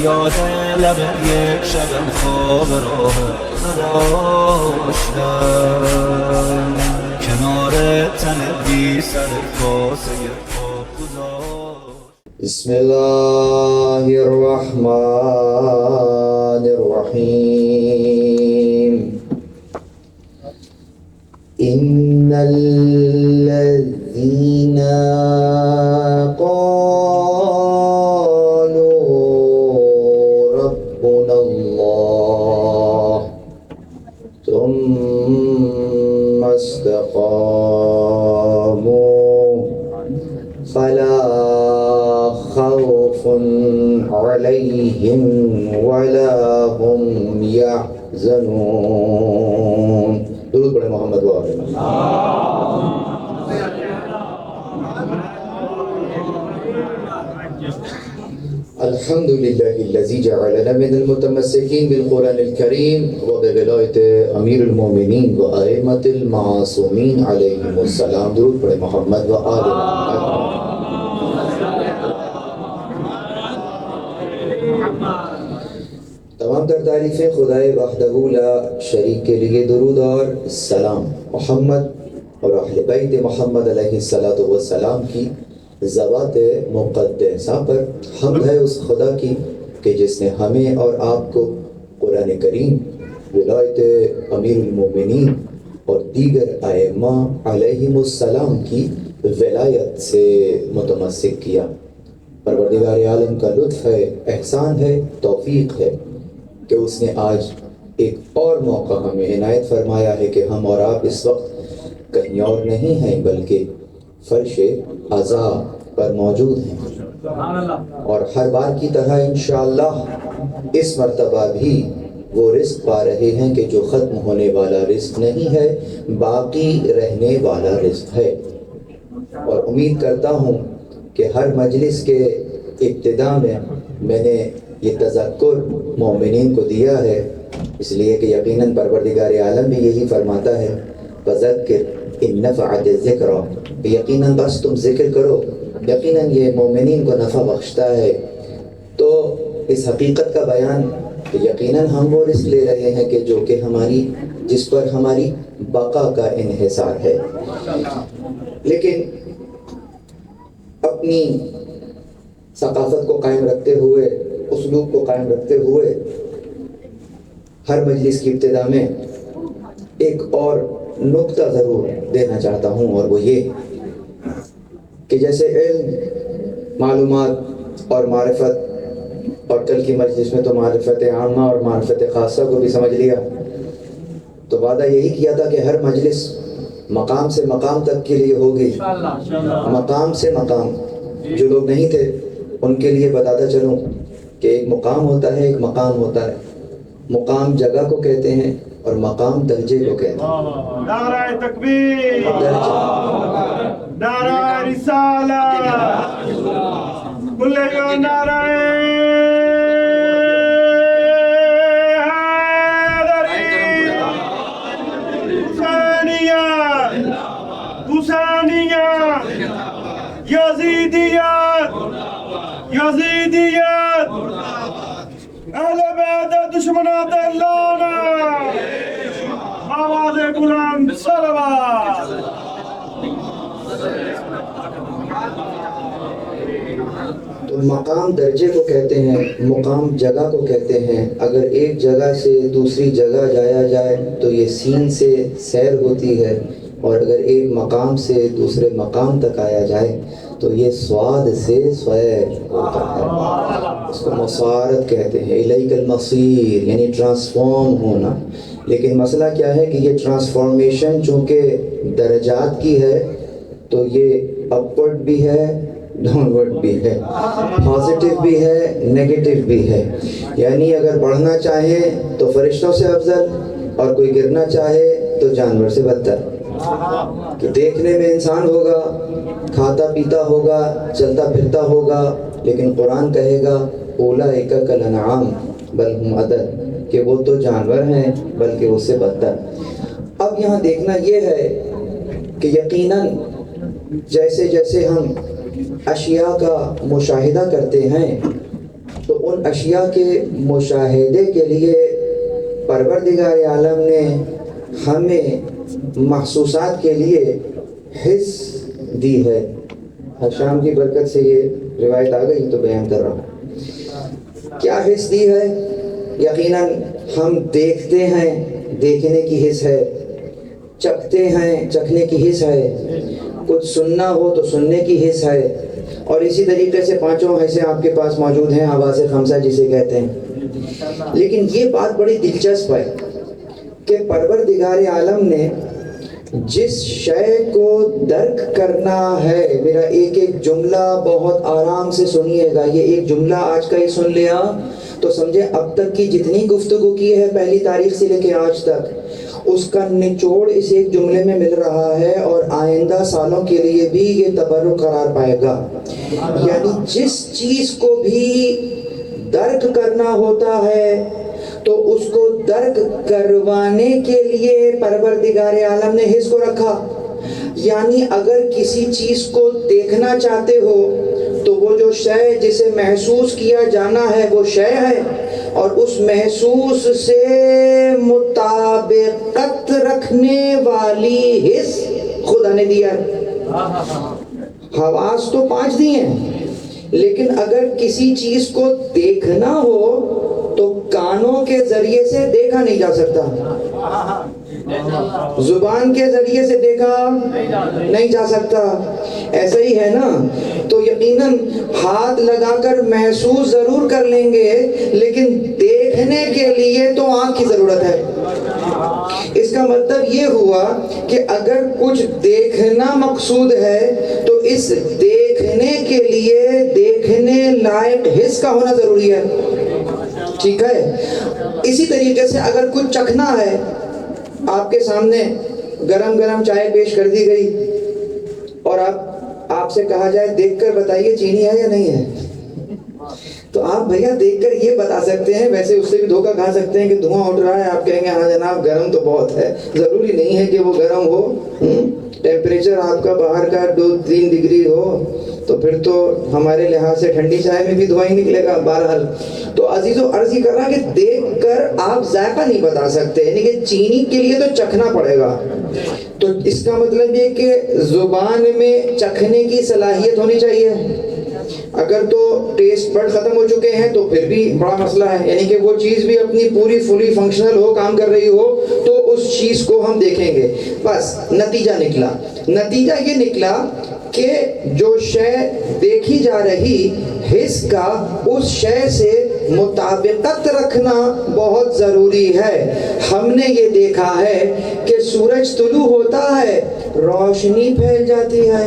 یاد لب یک شبم خواب راه نداشتم کنار تن بی سر کاسه خواب گذاشت. بسم الله الرحمن الرحیم. إن الذين قالوا ربنا الله ثم استقاموا فلا خوف عليهم ولا هم يحزنون. درود پڑھیں محمد و آلہ. الحمد لله الذي جعلنا من المتمسكين بالقرآن الكريم وبولاية أمير المؤمنين وأئمة المعصومين عليهم السلام. درود پڑھیں محمد و آلہ محمد. تمام تر تعریفیں خدائے وحدہ لا شریک کے لیے. درود اور سلام محمد اور اہل بیت محمد علیہ السلام کی ذوات مقدسہ پر. حمد ہے اس خدا کی کہ جس نے ہمیں اور آپ کو قرآن کریم، ولایت امیر المومنین اور دیگر ائمہ علیہم السلام کی ولایت سے متمسک کیا. پروردگار عالم کا لطف ہے، احسان ہے، توفیق ہے کہ اس نے آج ایک اور موقع ہمیں عنایت فرمایا ہے کہ ہم اور آپ اس وقت کہیں اور نہیں ہیں بلکہ فرش عزا پر موجود ہیں، اور ہر بار کی طرح انشاءاللہ اس مرتبہ بھی وہ رزق پا رہے ہیں کہ جو ختم ہونے والا رزق نہیں ہے، باقی رہنے والا رزق ہے. اور امید کرتا ہوں کہ ہر مجلس کے ابتدا میں نے یہ تذکر مومنین کو دیا ہے، اس لیے کہ یقیناً پروردگار عالم بھی یہی فرماتا ہے فذکر ان نفعت الذکر، یقیناً بس تم ذکر کرو، یقیناً یہ مومنین کو نفع بخشتا ہے. تو اس حقیقت کا بیان کہ یقیناً ہم وہ رزق لے رہے ہیں کہ جو کہ جس پر ہماری بقا کا انحصار ہے. لیکن اپنی ثقافت کو قائم رکھتے ہوئے، اسلوب کو قائم رکھتے ہوئے ہر مجلس کی ابتدا میں ایک اور نکتہ ضرور دینا چاہتا ہوں، اور وہ یہ کہ جیسے علم، معلومات اور معرفت، اور کل کی مجلس میں تو معرفت عامہ اور معرفت خاصہ کو بھی سمجھ لیا، تو وعدہ یہی کیا تھا کہ ہر مجلس مقام سے مقام تک کے لیے ہوگی. مقام سے مقام جو لوگ نہیں تھے ان کے لیے بتاتا چلوں کہ ایک مقام ہوتا ہے، ایک مقام ہوتا ہے. مقام جگہ کو کہتے ہیں اور مقام درجے کو کہتے ہیں. نعرہ تکبیر، نعرہ رسالت، بولے گا نعرہ حسینیت، یزیدیت، یزیدیت، اہل بیت دشمنات اللہ، آواز بلند صلوات. تو مقام درجے کو کہتے ہیں، مقام جگہ کو کہتے ہیں. اگر ایک جگہ سے دوسری جگہ جایا جائے تو یہ سین سے سیر ہوتی ہے، اور اگر ایک مقام سے دوسرے مقام تک آیا جائے تو یہ سواد سے سویر ہوتا ہے. اس کو مسارت کہتے ہیں، الیک المصیر، یعنی ٹرانسفارم ہونا. لیکن مسئلہ کیا ہے کہ یہ ٹرانسفارمیشن چونکہ درجات کی ہے تو یہ اپورڈ بھی ہے، ڈاؤن ورڈ بھی ہے، پازیٹیو بھی ہے، نیگیٹو بھی ہے. یعنی اگر بڑھنا چاہیں تو فرشتوں سے افضل، اور کوئی گرنا چاہے تو جانور سے بدتر. کہ دیکھنے میں انسان ہوگا، کھاتا پیتا ہوگا، چلتا پھرتا ہوگا، لیکن قرآن کہے گا اولئک کالانعام بل ہم اضل، کہ وہ تو جانور ہیں بلکہ اس سے بدتر. اب یہاں دیکھنا یہ ہے کہ یقیناً جیسے جیسے ہم اشیاء کا مشاہدہ کرتے ہیں تو ان ان اشیاء کے مشاہدے کے لیے پروردگار عالم نے ہمیں محسوسات کے لیے حس دی ہے. شام کی برکت سے یہ روایت آ گئی تو بیان کر رہا ہوں. کیا حس دی ہے؟ یقیناً ہم دیکھتے ہیں، دیکھنے کی حس ہے، چکھتے ہیں، چکھنے کی حس ہے، کچھ سننا ہو تو سننے کی حس ہے، اور اسی طریقے سے پانچوں حصے آپ کے پاس موجود ہیں، حواس خمسہ جسے کہتے ہیں. لیکن یہ بات بڑی دلچسپ ہے کہ پروردگار عالم نے جس شے کو درک کرنا ہے، میرا ایک ایک جملہ بہت آرام سے سنیے گا، یہ ایک جملہ آج کا ہی سن لیا تو سمجھے اب تک کی جتنی گفتگو کی ہے پہلی تاریخ سے لے کے آج تک، اس کا نچوڑ اس ایک جملے میں مل رہا ہے، اور آئندہ سالوں کے لیے بھی یہ تبرک قرار پائے گا. یعنی جس چیز کو بھی درک کرنا ہوتا ہے تو اس کو درک کروانے کے لیے پروردگار عالم نے حس کو رکھا. یعنی اگر کسی چیز کو دیکھنا چاہتے ہو تو وہ جو شے جسے محسوس کیا جانا ہے وہ شے ہے، اور اس محسوس سے مطابقت رکھنے والی حس خدا نے دیا ہے. حواس تو 5 دیے ہیں، لیکن اگر کسی چیز کو دیکھنا ہو تو کانوں کے ذریعے سے دیکھا نہیں جا سکتا، زبان کے ذریعے سے دیکھا نہیں جا سکتا. ایسا ہی ہے نا؟ تو یقیناً ہاتھ لگا کر محسوس ضرور کر لیں گے، لیکن دیکھنے کے لیے تو آنکھ کی ضرورت ہے. اس کا مطلب یہ ہوا کہ اگر کچھ دیکھنا مقصود ہے تو اس دیکھنے کے لیے دیکھنے لائق حس کا ہونا ضروری ہے. ٹھیک ہے؟ اسی طریقے سے اگر کچھ چکھنا ہے، آپ کے سامنے گرم گرم چائے پیش کر دی گئی اور آپ سے کہا جائے دیکھ کر بتائیے چینی ہے یا نہیں ہے، تو آپ بھیا دیکھ کر یہ بتا سکتے ہیں. ویسے اس سے بھی دھوکہ کھا سکتے ہیں کہ دھواں اٹھ رہا ہے، آپ کہیں گے ہاں جناب گرم تو بہت ہے. ضروری نہیں ہے کہ وہ گرم ہو. ٹیمپریچر آپ کا باہر کا 2-3 ڈگری ہو تو پھر تو ہمارے لحاظ سے ٹھنڈی چائے میں بھی دھواں ہی نکلے گا. بہرحال تو عزیزو عرض ہی کر رہا کہ دیکھ کر آپ ذائقہ نہیں بتا سکتے، یعنی کہ چینی کے لیے تو چکھنا پڑے گا. تو اس کا مطلب یہ کہ زبان میں چکھنے کی صلاحیت ہونی چاہیے. اگر تو ٹیسٹ بڈ ختم ہو چکے ہیں تو پھر بھی بڑا مسئلہ ہے، یعنی کہ وہ چیز بھی اپنی پوری فلی فنکشنل ہو، کام کر رہی ہو تو اس چیز کو ہم دیکھیں گے. بس نتیجہ یہ نکلا کہ جو شے دیکھی جا رہی حس کا اس شے سے مطابقت رکھنا بہت ضروری ہے. ہم نے یہ دیکھا ہے کہ سورج طلوع ہوتا ہے، روشنی پھیل جاتی ہے،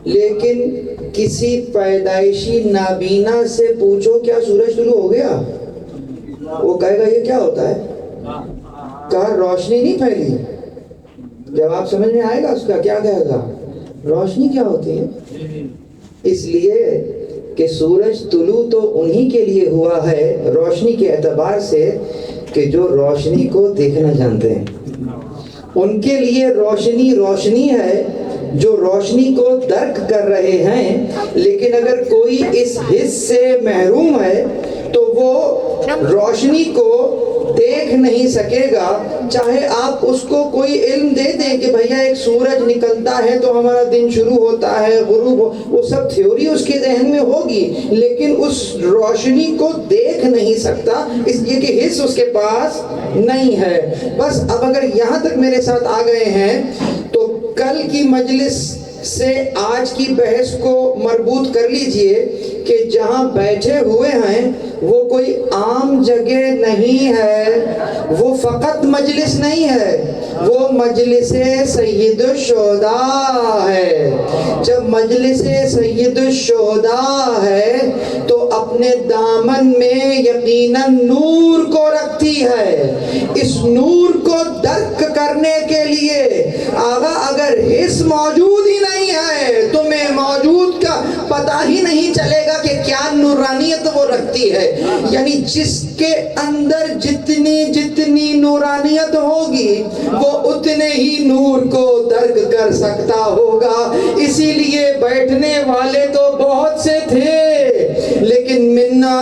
لیکن کسی پیدائشی نابینا سے پوچھو کیا سورج طلوع ہو گیا، وہ کہے گا یہ کیا ہوتا ہے. کہا روشنی نہیں پھیلی. جواب سمجھ میں آئے گا اس کا؟ کیا کہے گا؟ روشنی کیا ہوتی ہے؟ اس لیے کہ سورج طلوع تو انہی کے لیے ہوا ہے روشنی کے اعتبار سے کہ جو روشنی کو دیکھنا جانتے ہیں. ان کے لیے روشنی ہے جو روشنی کو درک کر رہے ہیں. لیکن اگر کوئی اس حص سے محروم ہے تو وہ روشنی کو دیکھ نہیں سکے گا. چاہے آپ اس کو کوئی علم دے دیں کہ بھیا ایک سورج نکلتا ہے تو ہمارا دن شروع ہوتا ہے، غروب وہ سب تھیوری اس کے ذہن میں ہوگی، لیکن اس روشنی کو دیکھ نہیں سکتا، اس لیے کہ حس اس کے پاس نہیں ہے. بس اب اگر یہاں تک میرے ساتھ آ گئے ہیں تو کل کی مجلس سے آج کی بحث کو مربوط کر لیجئے کہ جہاں بیٹھے ہوئے ہیں وہ کوئی عام جگہ نہیں ہے، وہ فقط مجلس نہیں ہے، وہ مجلس سید الشہداء ہے. جب مجلس سید الشہداء ہے تو اپنے دامن میں یقیناً نور کو رکھتی ہے. اس نور کو درک کرنے کے لیے آغا اگر حس موجود ہی نہیں ہے، تمہیں موجود کا پتہ ہی نہیں چلے گا کہ کیا نورانیت وہ رکھتی ہے. یعنی جس کے اندر جتنی نورانیت ہوگی وہ اتنے ہی نور کو درک کر سکتا ہوگا. اسی لیے بیٹھنے والے تو بہت سے تھے لیکن منا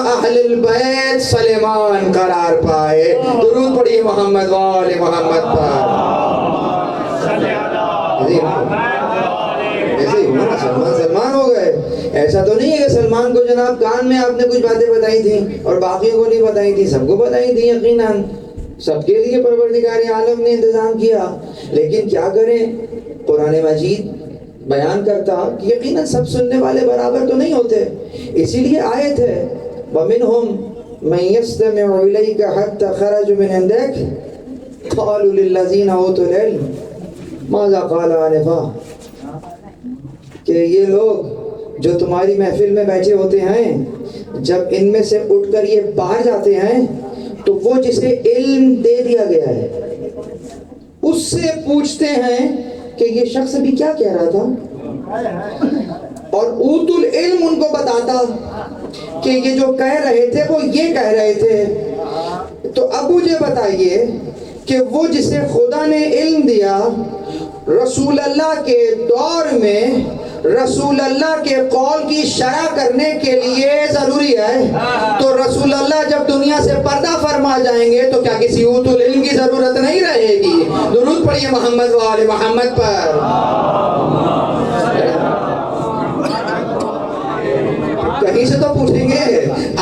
مسلمان قرار پائے. درود پڑھیے محمد وآل محمد پر. ایسے ہی ہوا نا, سلمان ہو گئے. ایسا تو نہیں ہے کہ سلمان کو جناب کان میں آپ نے کچھ باتیں بتائی تھیں اور باقیوں کو نہیں بتائی تھیں, سب کو بتائی تھیں یقیناً. سب کے لیے پروردگار عالم نے انتظام کیا. لیکن کیا کریں, قرآن مجید بیان کرتا کہ یقیناً سب سننے والے برابر تو نہیں ہوتے. اسی لیے آیت ہے وَمِنْهُمْ مَنْ يَسْتَمِعُ إِلَيْكَ حَتَّى خَرَجُوا مِنْ عِنْدِكَ قَالُوا لِلَّذِينَ أُوتُوا الْعِلْمَ مَاذَا قَالَ آنِفًا, کہ یہ لوگ جو تمہاری محفل میں بیٹھے ہوتے ہیں جب ان میں سے اٹھ کر یہ باہر جاتے ہیں تو وہ جسے علم دے دیا گیا ہے اس سے پوچھتے ہیں کہ یہ شخص ابھی کیا کہہ رہا تھا, اور اوت العلم ان کو بتاتا کہ یہ جو کہہ رہے تھے وہ یہ کہہ رہے تھے. تو اب مجھے بتائیے کہ وہ جسے خدا نے علم دیا رسول اللہ کے دور میں رسول اللہ کے قول کی شرح کرنے کے لیے ضروری ہے, تو رسول اللہ جب دنیا سے پردہ فرما جائیں گے تو کیا کسی اوت العلم کی ضرورت نہیں رہے گی؟ درود پڑھیے محمد وآل محمد پر. کہیں سے تو پوچھیں گے,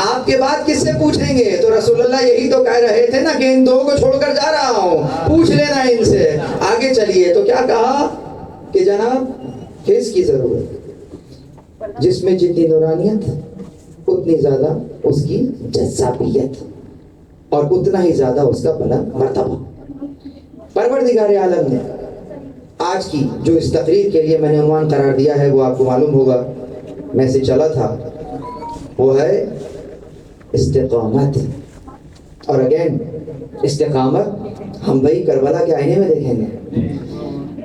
آپ کے بعد کس سے پوچھیں گے؟ تو رسول اللہ یہی تو کہہ رہے تھے نا کہ ان دو کو چھوڑ کر جا رہا ہوں, پوچھ لینا ان سے. آگے چلیے, تو کیا کہا کہ جناب حس کی ضرورت, جس میں جتنی نورانیت اتنی زیادہ اس کی جذابیت اور اتنا ہی زیادہ اس کا بلند مرتبہ. پروردگار عالم نے آج کی جو اس تقریر کے لیے میں نے عنوان قرار دیا ہے وہ آپ کو معلوم ہوگا, میں سے چلا تھا, وہ ہے استقامت. اور اگین استقامت ہم وہی کربلا کے آئینے میں دیکھیں گے.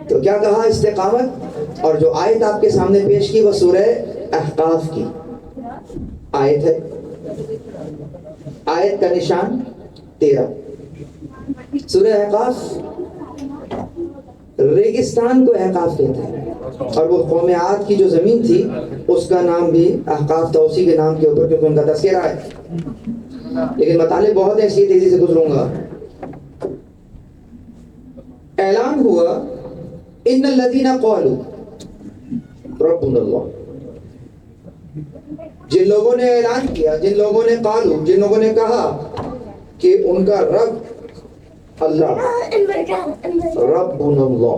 تو کیا کہا استقامت, اور جو آیت آپ کے سامنے پیش کی وہ سورہ احقاف کی آیت ہے. آیت کا نشان 13. سورہ احقاف, ریگستان کو احقاف کہتے ہیں, اور وہ قوم عاد کی جو زمین تھی اس کا نام بھی احقاف تھا, اسی کے نام کے اوپر کیونکہ ان کا تذکرہ ہے. لیکن مطالب بہت ہے اس لیے تیزی سے گزروں گا. اعلان ہوا ان الذین قالوا ربنا اللہ, جن لوگوں نے اعلان کیا, جن لوگوں نے قالو, جن لوگوں نے کہا کہ ان کا رب اللہ, ربنا اللہ,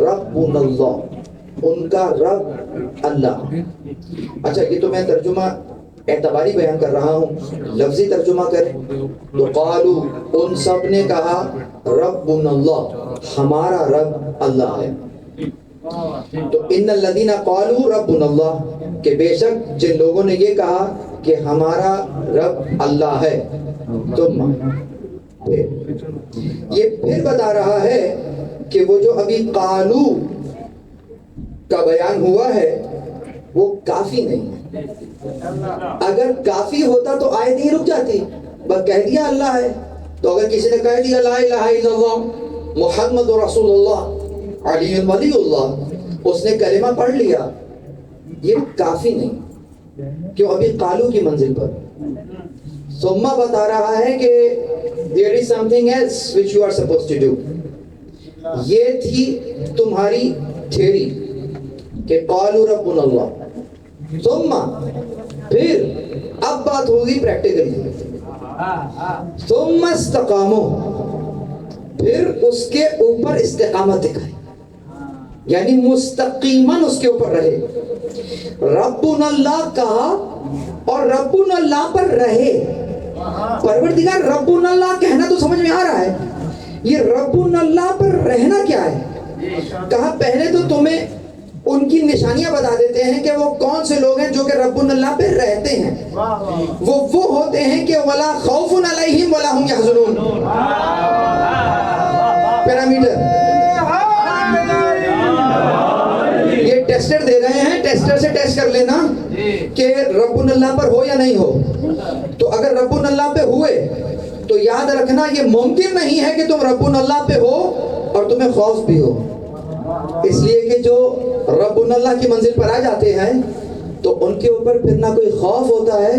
ربنا اللہ, ان کا رب اللہ. اچھا یہ تو میں ترجمہ اعتباری بیان کر رہا ہوں, لفظی ترجمہ کریں تو قالو ان سب نے کہا ربنا اللہ, ہمارا رب اللہ ہے. تو ان الذین قالوا ربنا اللہ, کہ بے شک جن لوگوں نے یہ کہا کہ ہمارا رب اللہ ہے. ثم یہ پھر بتا رہا ہے کہ وہ جو ابھی قالو کا بیان ہوا ہے وہ کافی نہیں ہے. اگر کافی ہوتا تو آیت ہی رک جاتی, بس کہہ دیا اللہ ہے. تو اگر کسی نے کہہ دیا لا الہ الا اللہ محمد رسول اللہ علی ولی اللہ, اس نے کلمہ پڑھ لیا, یہ کافی نہیں, کیوں ابھی قالو کی منزل پر. ثم بتا رہا ہے کہ there is something else which you are supposed to do. یہ تھی تمہاری تھیوری کہ قالوا ربنا اللہ. ثم پھر اب بات ہوگی پریکٹیکلی. ثم استقاموا, پھر اس کے اوپر استقامت دکھائی, یعنی مستقیماً اس کے اوپر رہے. ربنا اللہ کہا اور ربنا اللہ پر رہے. پروردگار ربنا اللہ کہنا تو سمجھ میں آ رہا ہے, یہ ربنا اللہ پر رہنا کیا ہے؟ کہا پہلے تو تمہیں ان کی نشانیاں بتا دیتے ہیں کہ وہ کون سے لوگ ہیں جو کہ ربنا اللہ پہ رہتے ہیں. وہ ہوتے ہیں کہ ولا خوف علیہم ولا هم يحزنون. پیرامیٹر یہ ٹیسٹر دے رہے ہیں, ٹیسٹر سے ٹیسٹ کر لینا کہ ربنا اللہ پر ہو یا نہیں ہو. تو اگر ربنا اللہ پہ ہوئے تو یاد رکھنا یہ ممکن نہیں ہے کہ تم ربنا اللہ پہ ہو اور تمہیں خوف بھی ہو. اس لیے کہ جو ربنا اللہ کی منزل پر آ جاتے ہیں تو ان کے اوپر پھر نہ کوئی خوف ہوتا ہے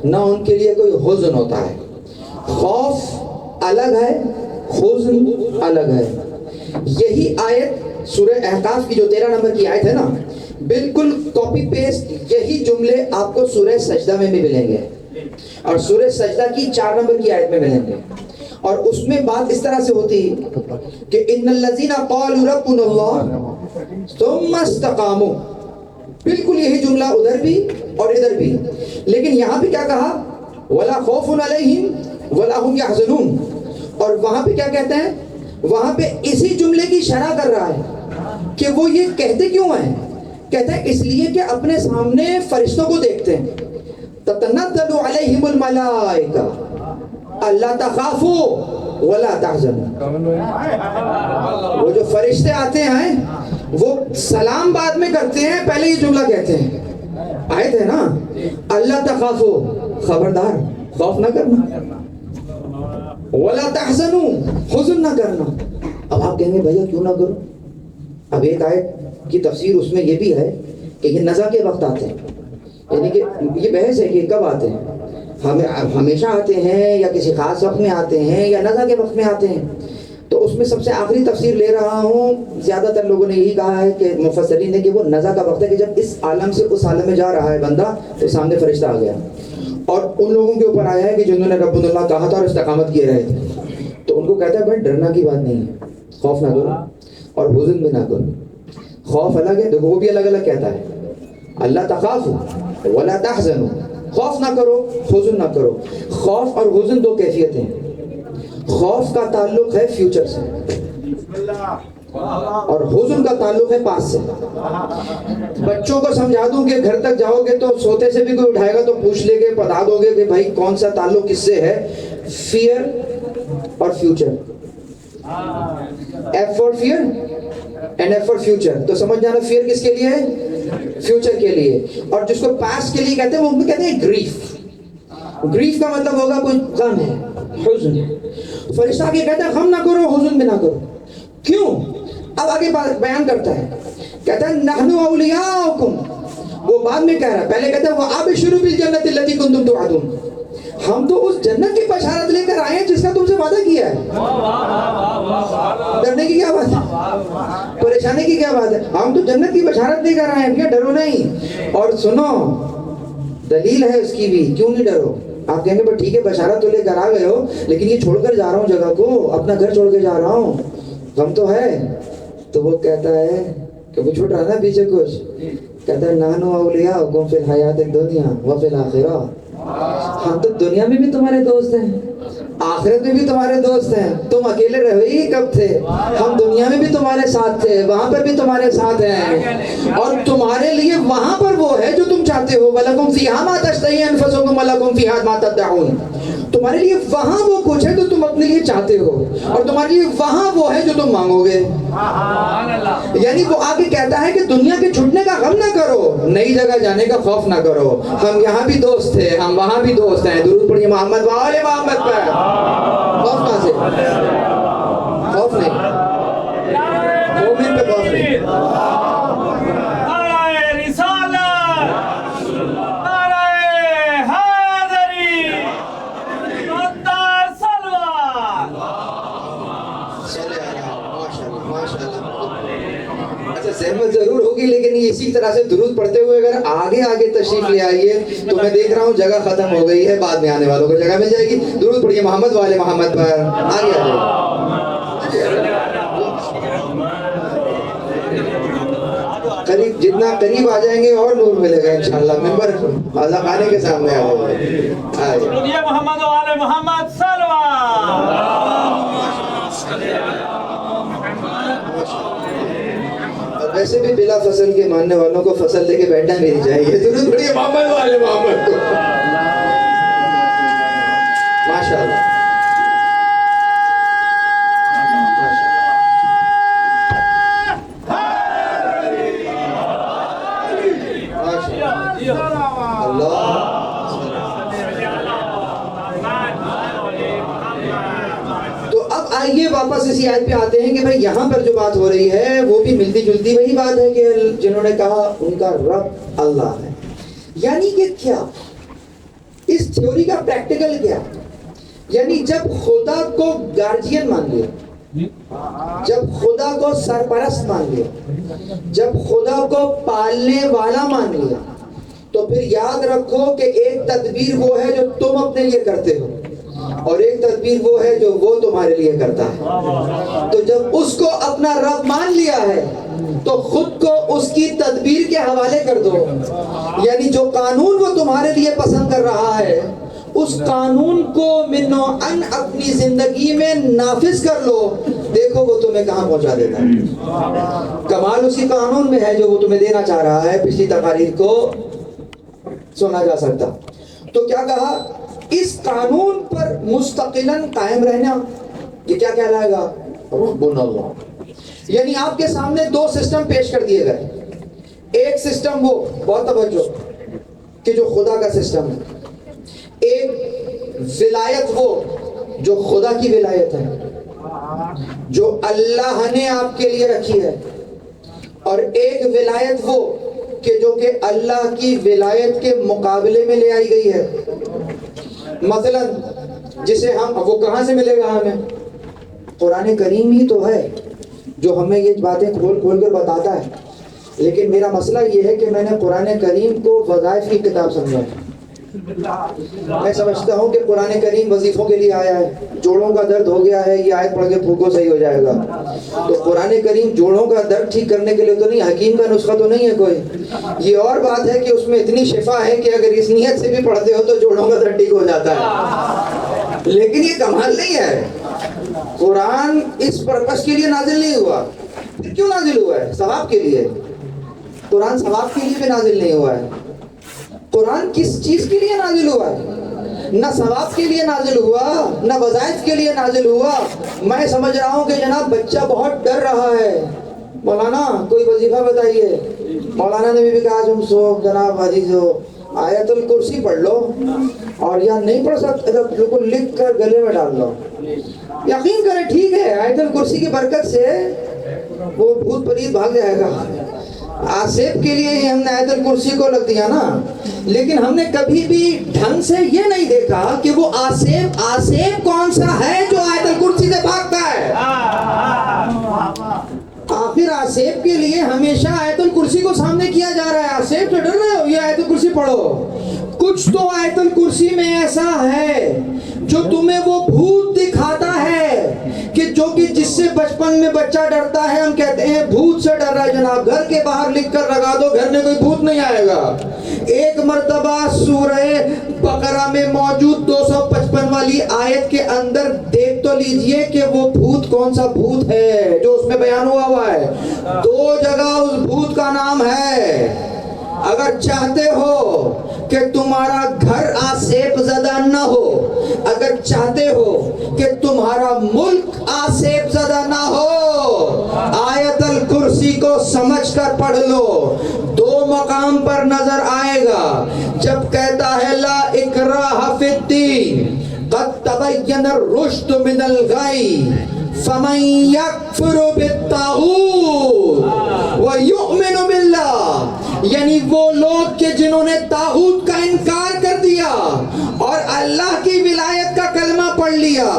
نہ ان کے لیے کوئی حزن ہوتا ہے. خوف الگ ہے, حزن الگ ہے. یہی آیت سورہ احقاف کی جو 13 نمبر کی آیت ہے نا, بالکل کاپی پیسٹ یہی جملے آپ کو سورہ سجدہ میں بھی ملیں گے اور سورہ سجدہ کی 4 نمبر کی آیت میں ملیں گے. اور اس میں بات اس طرح سے ہوتی ہے کہ ان الذین قالوا ربنا اللہ ثم استقاموا, بالکل یہی جملہ ادھر بھی اور ادھر بھی. لیکن یہاں پہ کیا کہا, ولا خوف علیہم ولا هم يحزنون, اور وہاں پہ کیا کہتے ہیں, وہاں پہ اسی جملے کی شرح کر رہا ہے کہ وہ یہ کہتے کیوں ہیں. کہتے ہیں اس لیے کہ اپنے سامنے فرشتوں کو دیکھتے ہیں. تتنزل علیہم الملائکہ اللہ تخافوا ولا تحزنوا, وہ جو فرشتے آتے ہیں وہ سلام بعد میں کرتے ہیں, پہلے یہ جملہ کہتے ہیں. آیت ہے نا, اللہ تخافوا, خبردار خوف نہ کرنا, ولا تحزنوا, حزن نہ کرنا. اب آپ کہیں گے بھیا کیوں نہ کرو. اب ایک آیت کی تفسیر اس میں یہ بھی ہے کہ یہ نزا کے وقت آتے ہیں, یعنی کہ یہ بحث ہے کہ کب آتے ہیں, ہمیشہ آتے ہیں یا کسی خاص وقت میں آتے ہیں یا نزا کے وقت میں آتے ہیں. تو اس میں سب سے آخری تفسیر لے رہا ہوں, زیادہ تر لوگوں نے یہی کہا ہے کہ مفسرین نے کہ وہ نزا کا وقت ہے کہ جب اس عالم سے اس عالم میں جا رہا ہے بندہ تو سامنے فرشتہ آ گیا اور ان لوگوں کے اوپر آیا ہے کہ جنہوں نے رب اللہ کہا تھا اور استقامت کیے رہے تھے. تو ان کو کہتا ہے بھائی ڈرنا کی بات نہیں ہے, خوف نہ کرو اور حزن بھی نہ کرو. خوف الگ ہے, دیکھو وہ بھی الگ الگ کہتا ہے, اللہ تخافوا ولا تحزنوا, خوف نہ کرو حزن نہ کرو. خوف اور حزن دو کیفیتیں ہیں. خوف کا تعلق ہے فیوچر سے اور حزن کا تعلق ہے پاس سے. بچوں کو سمجھا دوں کہ گھر تک جاؤ گے تو سوتے سے بھی کوئی اٹھائے گا تو پوچھ لے گے, بتا دو گے کہ بھائی کون سا تعلق کس سے ہے. فیئر اور future, F for fair and F for future. تو سمجھ جانا فیئر کس کے لیے ہے, فیوچر کے لیے. اور جس کو پاسٹ کے لیے کہتے ہیں وہ کہتے ہیں گریف. گریف کا مطلب ہوگا کوئی غم ہے, حزن. فرشتہ کے کہتا ہے غم نہ کرو حزن بھی نہ کرو. کیوں؟ اب آگے بیان کرتا ہے, کہتا ہے نحن اولیاؤکم, وہ بعد میں کہہ رہا ہے, پہلے کہتا ہے وابشروا بالجنۃ التی کنتم توعدون, ہم تو اس جنت کی بشارت لے کر آئے ہیں جس کا تم سے وعدہ کیا ہے. ڈرنے کی کیا بات ہے, پریشانی کی کیا بات ہے, ہم تو جنت کی بشارت لے کر آئے ہیں, کیا ڈرو نہیں. اور سنو دلیل ہے اس کی بھی, کیوں نہیں ڈرو. آپ کہیں گے ٹھیک ہے بشارت تو لے کر آ گئے ہو, لیکن یہ چھوڑ کر جا رہا ہوں جگہ کو, اپنا گھر چھوڑ کے جا رہا ہوں, غم تو ہے. تو وہ کہتا ہے کہ وہ چھوڑ رہا نا پیچھے کچھ, کہتا ہے نحن اولیاؤکم فی الحیات الدنیا وفی الآخرہ, ہم تو دنیا میں بھی تمہارے دوست ہیں, آخرت میں بھی تمہارے دوست ہیں. تم اکیلے رہے ہی کب تھے, ہم دنیا میں بھی تمہارے ساتھ تھے, وہاں پر بھی تمہارے ساتھ ہیں, اور تمہارے لیے وہاں پر وہ ہے جو تم چاہتے ہو. وَلَكُمْ فِيهَا مَا تَشْتَهِي أَنفُسُكُمْ وَلَكُمْ فِيهَا مَا تَدَّعُونَ, تمہارے لیے وہاں وہ کچھ ہے جو تم اپنے لیے چاہتے ہو, اور تمہارے لیے وہاں وہ ہے جو تم مانگو گے. یعنی وہ آگے کہتا ہے کہ دنیا کے چھٹنے کا غم نہ کرو, نئی جگہ جانے کا خوف نہ کرو, ہم یہاں بھی دوست تھے, ہم وہاں بھی دوست ہیں. درود پڑھیے محمد وآل محمد پر. خوف کہاں سے, خوف نہیں, مومن پہ خوف نہیں. زحمت ضرور ہوگی, لیکن اسی طرح سے درود پڑھتے ہوئے اگر آگے تشریف لے آئیے تو میں دیکھ رہا ہوں جگہ ختم ہو گئی ہے, بعد میں آنے والوں کو جگہ مل جائے گی. درود پڑھیے محمد والے محمد پر. آگے آ جائیے, قریب جتنا قریب آ جائیں گے اور نور ملے گا انشاءاللہ. ممبر اعلیٰ خانے کے سامنے آ جائے. محمد والے محمد ویسے بھی بلا فصل کے ماننے والوں کو فصل لے کے بیٹھنا بھی نہیں چاہیے. درود پڑھیے محمد والے محمد کو. ماشاءاللہ. آئیے واپس اسی آیت پہ آتے ہیں کہ بھائی یہاں پر جو بات ہو رہی ہے وہ بھی ملتی جلتی وہی بات ہے کہ جنہوں نے کہا ان کا رب اللہ ہے. یعنی کہ کیا اس تھیوری کا پریکٹیکل کیا؟ یعنی جب خدا کو گارجین مان لیا، جب خدا کو سرپرست مان لیا، جب خدا کو پالنے والا مان لیا، تو پھر یاد رکھو کہ ایک تدبیر وہ ہے جو تم اپنے لیے کرتے ہو، اور ایک تدبیر وہ ہے جو وہ تمہارے لیے کرتا ہے۔ تو جب اس کو اپنا رب مان لیا ہے تو خود کو اس کی تدبیر کے حوالے کر دو، یعنی جو قانون وہ تمہارے لیے پسند کر رہا ہے اس قانون کو من نوعاً اپنی زندگی میں نافذ کر لو، دیکھو وہ تمہیں کہاں پہنچا دیتا ہے۔ کمال اسی قانون میں ہے جو وہ تمہیں دینا چاہ رہا ہے، پچھلی تقاریر کو سنا جا سکتا۔ تو کیا کہا؟ اس قانون پر مستقلاً قائم رہنا، یہ کیا کہلائے گا؟ ربنا اللہ۔ یعنی آپ کے سامنے دو سسٹم پیش کر دیے گئے، ایک سسٹم وہ، بہت توجہ، کہ جو خدا کا سسٹم ہے، ایک ولایت وہ جو خدا کی ولایت ہے، جو اللہ نے آپ کے لیے رکھی ہے، اور ایک ولایت وہ کہ جو کہ اللہ کی ولایت کے مقابلے میں لے آئی گئی ہے۔ مثلا جسے ہم، وہ کہاں سے ملے گا ہمیں؟ قرآن کریم ہی تو ہے جو ہمیں یہ باتیں کھول کھول کر بتاتا ہے، لیکن میرا مسئلہ یہ ہے کہ میں نے قرآن کریم کو وظائف کی کتاب سمجھا ہے۔ میں سمجھتا ہوں کہ قرآن کریم وظیفوں کے لیے آیا ہے، جوڑوں کا درد ہو گیا ہے، یہ آیت پڑھ کے پھونکو صحیح ہو جائے گا۔ تو قرآن کریم جوڑوں کا درد ٹھیک کرنے کے لیے تو نہیں، حکیم کا نسخہ تو نہیں ہے کوئی۔ یہ اور بات ہے کہ اس میں اتنی شفا ہے کہ اگر اس نیت سے بھی پڑھتے ہو تو جوڑوں کا درد ٹھیک ہو جاتا ہے، لیکن یہ کمال نہیں ہے۔ قرآن اس پرپس کے لیے نازل نہیں ہوا۔ پھر کیوں نازل ہوا ہے؟ ثواب کے لیے۔ قرآن ثواب کے لیے بھی نازل نہیں ہوا ہے۔ قرآن کس چیز کے لیے نازل ہوا ہے؟ نہ ثواب کے لیے نازل ہوا، نہ وظائف کے لیے نازل ہوا۔ میں سمجھ رہا ہوں کہ جناب بچہ بہت ڈر رہا ہے، مولانا کوئی وظیفہ بتائیے۔ مولانا نے بھی کہا تم سو جناب عزیزو آیت الکرسی پڑھ لو، اور یا نہیں پڑھ سکتے تو بالکل لکھ کر گلے میں ڈال لو۔ یقین کریں ٹھیک ہے، آیت الکرسی کی برکت سے وہ بھوت پریت بھاگ جائے گا۔ آصف کے لیے ہی ہم نے آیت الکرسی کو لگ دیا نا، لیکن ہم نے کبھی بھی ڈھنگ سے یہ نہیں دیکھا کہ وہ آصف کون سا ہے جو آیت الکرسی سے بھاگتا ہے۔ آخر آصف کے لیے ہمیشہ آیت الکرسی کو سامنے کیا جا رہا ہے۔ آصف سے ڈر رہے ہو، یہ آیت الکرسی پڑھو۔ کچھ تو آیت الکرسی میں ایسا ہے جو تمہیں وہ بھوت دکھاتا ہے کہ جو کہ جس سے بچپن میں بچہ ڈرتا ہے، ہم کہتے ہیں بھوت سے ڈر رہا ہے جناب، گھر کے باہر لکھ کر لگا دو، گھر میں کوئی بھوت نہیں آئے گا۔ ایک مرتبہ سورہ بقرہ میں موجود 255 والی آیت کے اندر دیکھ تو لیجئے کہ وہ بھوت کون سا بھوت ہے جو اس میں بیان ہوا ہے۔ 2 جگہ اس بھوت کا نام ہے۔ اگر چاہتے ہو کہ تمہارا گھر آصف زدہ نہ ہو، اگر چاہتے ہو کہ تمہارا ملک آصف زدہ نہ ہو، آیت الکرسی کو سمجھ کر پڑھ لو۔ 2 مقام پر نظر آئے گا، جب کہتا ہے لا اکراہ فی الدین قد تبین الرشد من الغی فمن یکفر بالطاغوت ویؤمن باللہ، یعنی وہ لوگ کہ جنہوں نے طاغوت کا انکار کر دیا اور اللہ کی ولایت کا کلمہ پڑھ لیا۔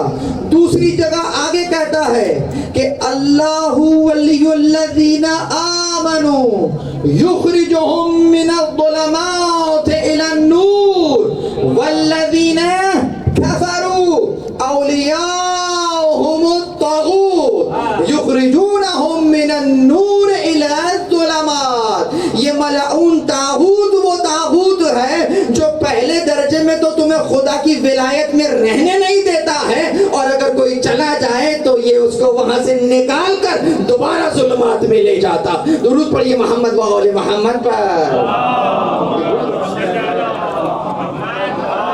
دوسری جگہ آگے کہتا ہے کہ اللہ ولی الذین آمنوا یخرجہم من الظلمات الی النور والذین کفروا اولیاءہم الطاغوت یخرجونہم من النور الی الظلمات۔ یہ ملعون طاغوت وہ طاغوت ہے جو پہلے درجے میں تو تمہیں خدا کی ولایت میں رہنے نہیں دیتا ہے، اور اگر کوئی چلا جائے تو یہ اس کو وہاں سے نکال کر دوبارہ ظلمات میں لے جاتا۔ درود پڑھیے محمد و آل محمد پر۔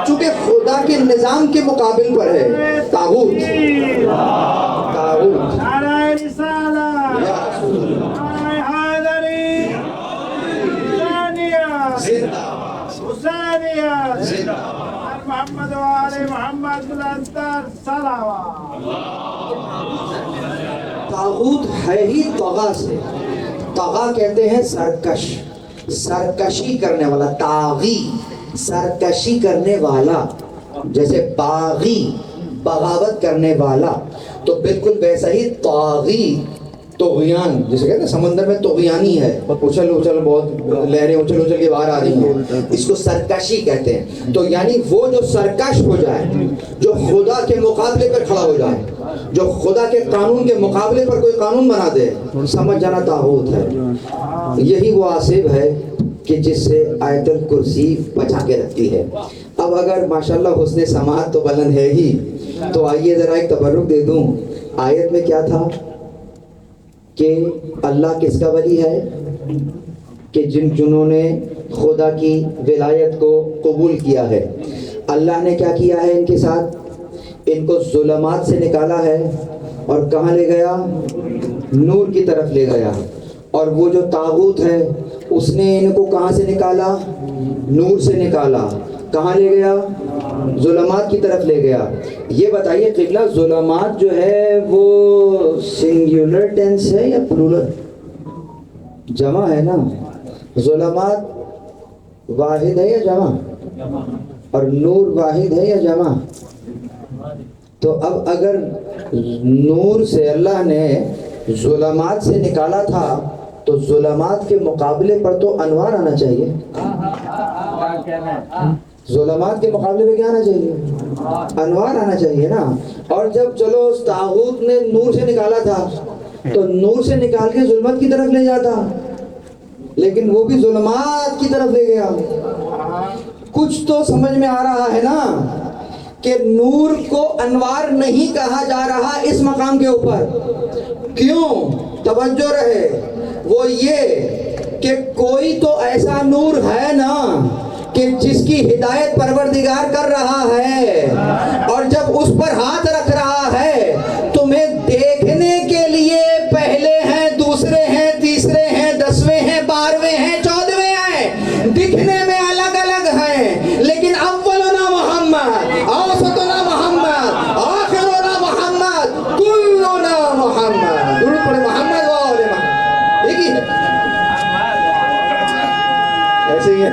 چونکہ خدا کے نظام کے مقابل پر ہے طاغوت۔ طاغوت نعرہ رسالہ، نعرہ حیدری، حسینیہ، محمد و آل محمد بلندر صلوات۔ طاغوت ہے ہی طغا سے، طغا کہتے ہیں سرکش، سرکشی کرنے والا، طاغی سرکشی کرنے والا، جیسے باغی بغاوت کرنے والا، تو بالکل ویسا ہی طاغی طغیان، جسے کہتے ہیں سمندر میں طغیانی ہے، اچھل اچھل بہت لہریں اچھل اچھل کے باہر آ رہی ہیں، اس کو سرکشی کہتے ہیں. تو یعنی وہ جو سرکش ہو جائے، جو خدا کے مقابلے پر کھڑا ہو جائے، جو خدا کے قانون کے مقابلے پر کوئی قانون بنا دے، سمجھ جانا طاغوت ہے. یہی وہ آصف ہے کہ جس سے آیت الکرسی بچا کے رکھتی ہے. اب اگر ماشاءاللہ حسن سماعت تو بلند ہے ہی، تو آئیے ذرا ایک تبرک دے دوں. آیت میں کیا تھا کہ اللہ کس کا ولی ہے؟ کہ جنہوں نے خدا کی ولایت کو قبول کیا ہے. اللہ نے کیا کیا ہے ان کے ساتھ؟ ان کو ظلمات سے نکالا ہے اور کہاں لے گیا؟ نور کی طرف لے گیا. اور وہ جو طاغوت ہے اس نے ان کو کہاں سے نکالا؟ نور سے نکالا. کہاں لے گیا؟ ظلمات کی طرف لے گیا. یہ بتائیے قبلہ، ظلمات جو ہے وہ سنگولر ٹینس ہے یا پلورل؟ جمع ہے نا. ظلمات واحد ہے یا جمع؟ اور نور واحد ہے یا جمع؟ تو اب اگر نور سے اللہ نے ظلمات سے نکالا تھا تو ظلمات کے مقابلے پر تو انوار آنا چاہیے. ظلمات کے مقابلے میں کیا آنا چاہیے؟ انوار آنا چاہیے نا. اور جب چلو طاغوت نے نور سے نکالا تھا تو نور سے نکال کے ظلمت کی طرف لے جاتا، لیکن وہ بھی ظلمات کی طرف لے گیا. کچھ تو سمجھ میں آ رہا ہے نا کہ نور کو انوار نہیں کہا جا رہا اس مقام کے اوپر. کیوں؟ توجہ رہے. وہ یہ کہ کوئی تو ایسا نور ہے نا کہ جس کی ہدایت پروردگار کر رہا ہے، اور جب اس پر ہاتھ رکھ رہا ہے تمہیں دیکھنے کے لیے پہلے ہیں، دوسرے ہیں، تیسرے ہیں، 10ویں ہیں، 12ویں ہیں، 14ویں ہیں، دکھنے میں الگ الگ ہیں، لیکن اولنا محمد، اوسطنا محمد، آخرنا محمد، کلنا محمد. درود پڑھیں محمد و آل محمد. ایک ہی ہے، ایسے ہی ہے.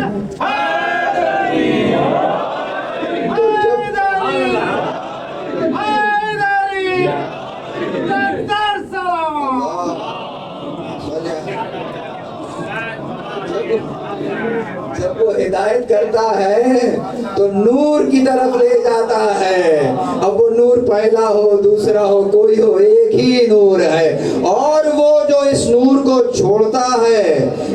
جب وہ ہدایت کرتا ہے تو نور کی طرف لے جاتا ہے. اب وہ نور پہلا ہو، دوسرا ہو، کوئی ہو، ایک ہی نور ہے. اور وہ جو اس نور کو چھوڑتا ہے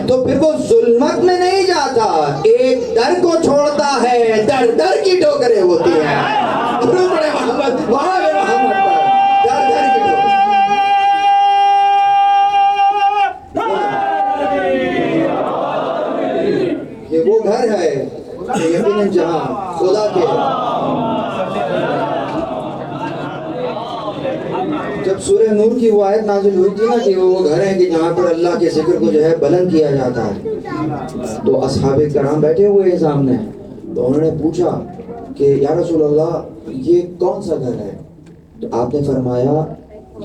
تو پھر وہ ظلمت میں نہیں جاتا، ایک در کو چھوڑتا ہے، در در کی ٹھوکریں ہوتی ہیں. درود پڑھیں محمد وآل محمد پر. در در کی ٹھوکریں. یہ وہ گھر ہے کہ یقیناً جہاں خدا کے، جب سورہ نور کی وہ آیت نازل ہوئی تھی نا کہ وہ گھر ہے کہ جہاں پر اللہ کے ذکر کو جو ہے بلند کیا جاتا ہے، تو اصحاب کرام بیٹھے ہوئے ہیں سامنے. تو انہوں نے پوچھا کہ یا رسول اللہ یہ کون سا گھر ہے؟ تو آپ نے فرمایا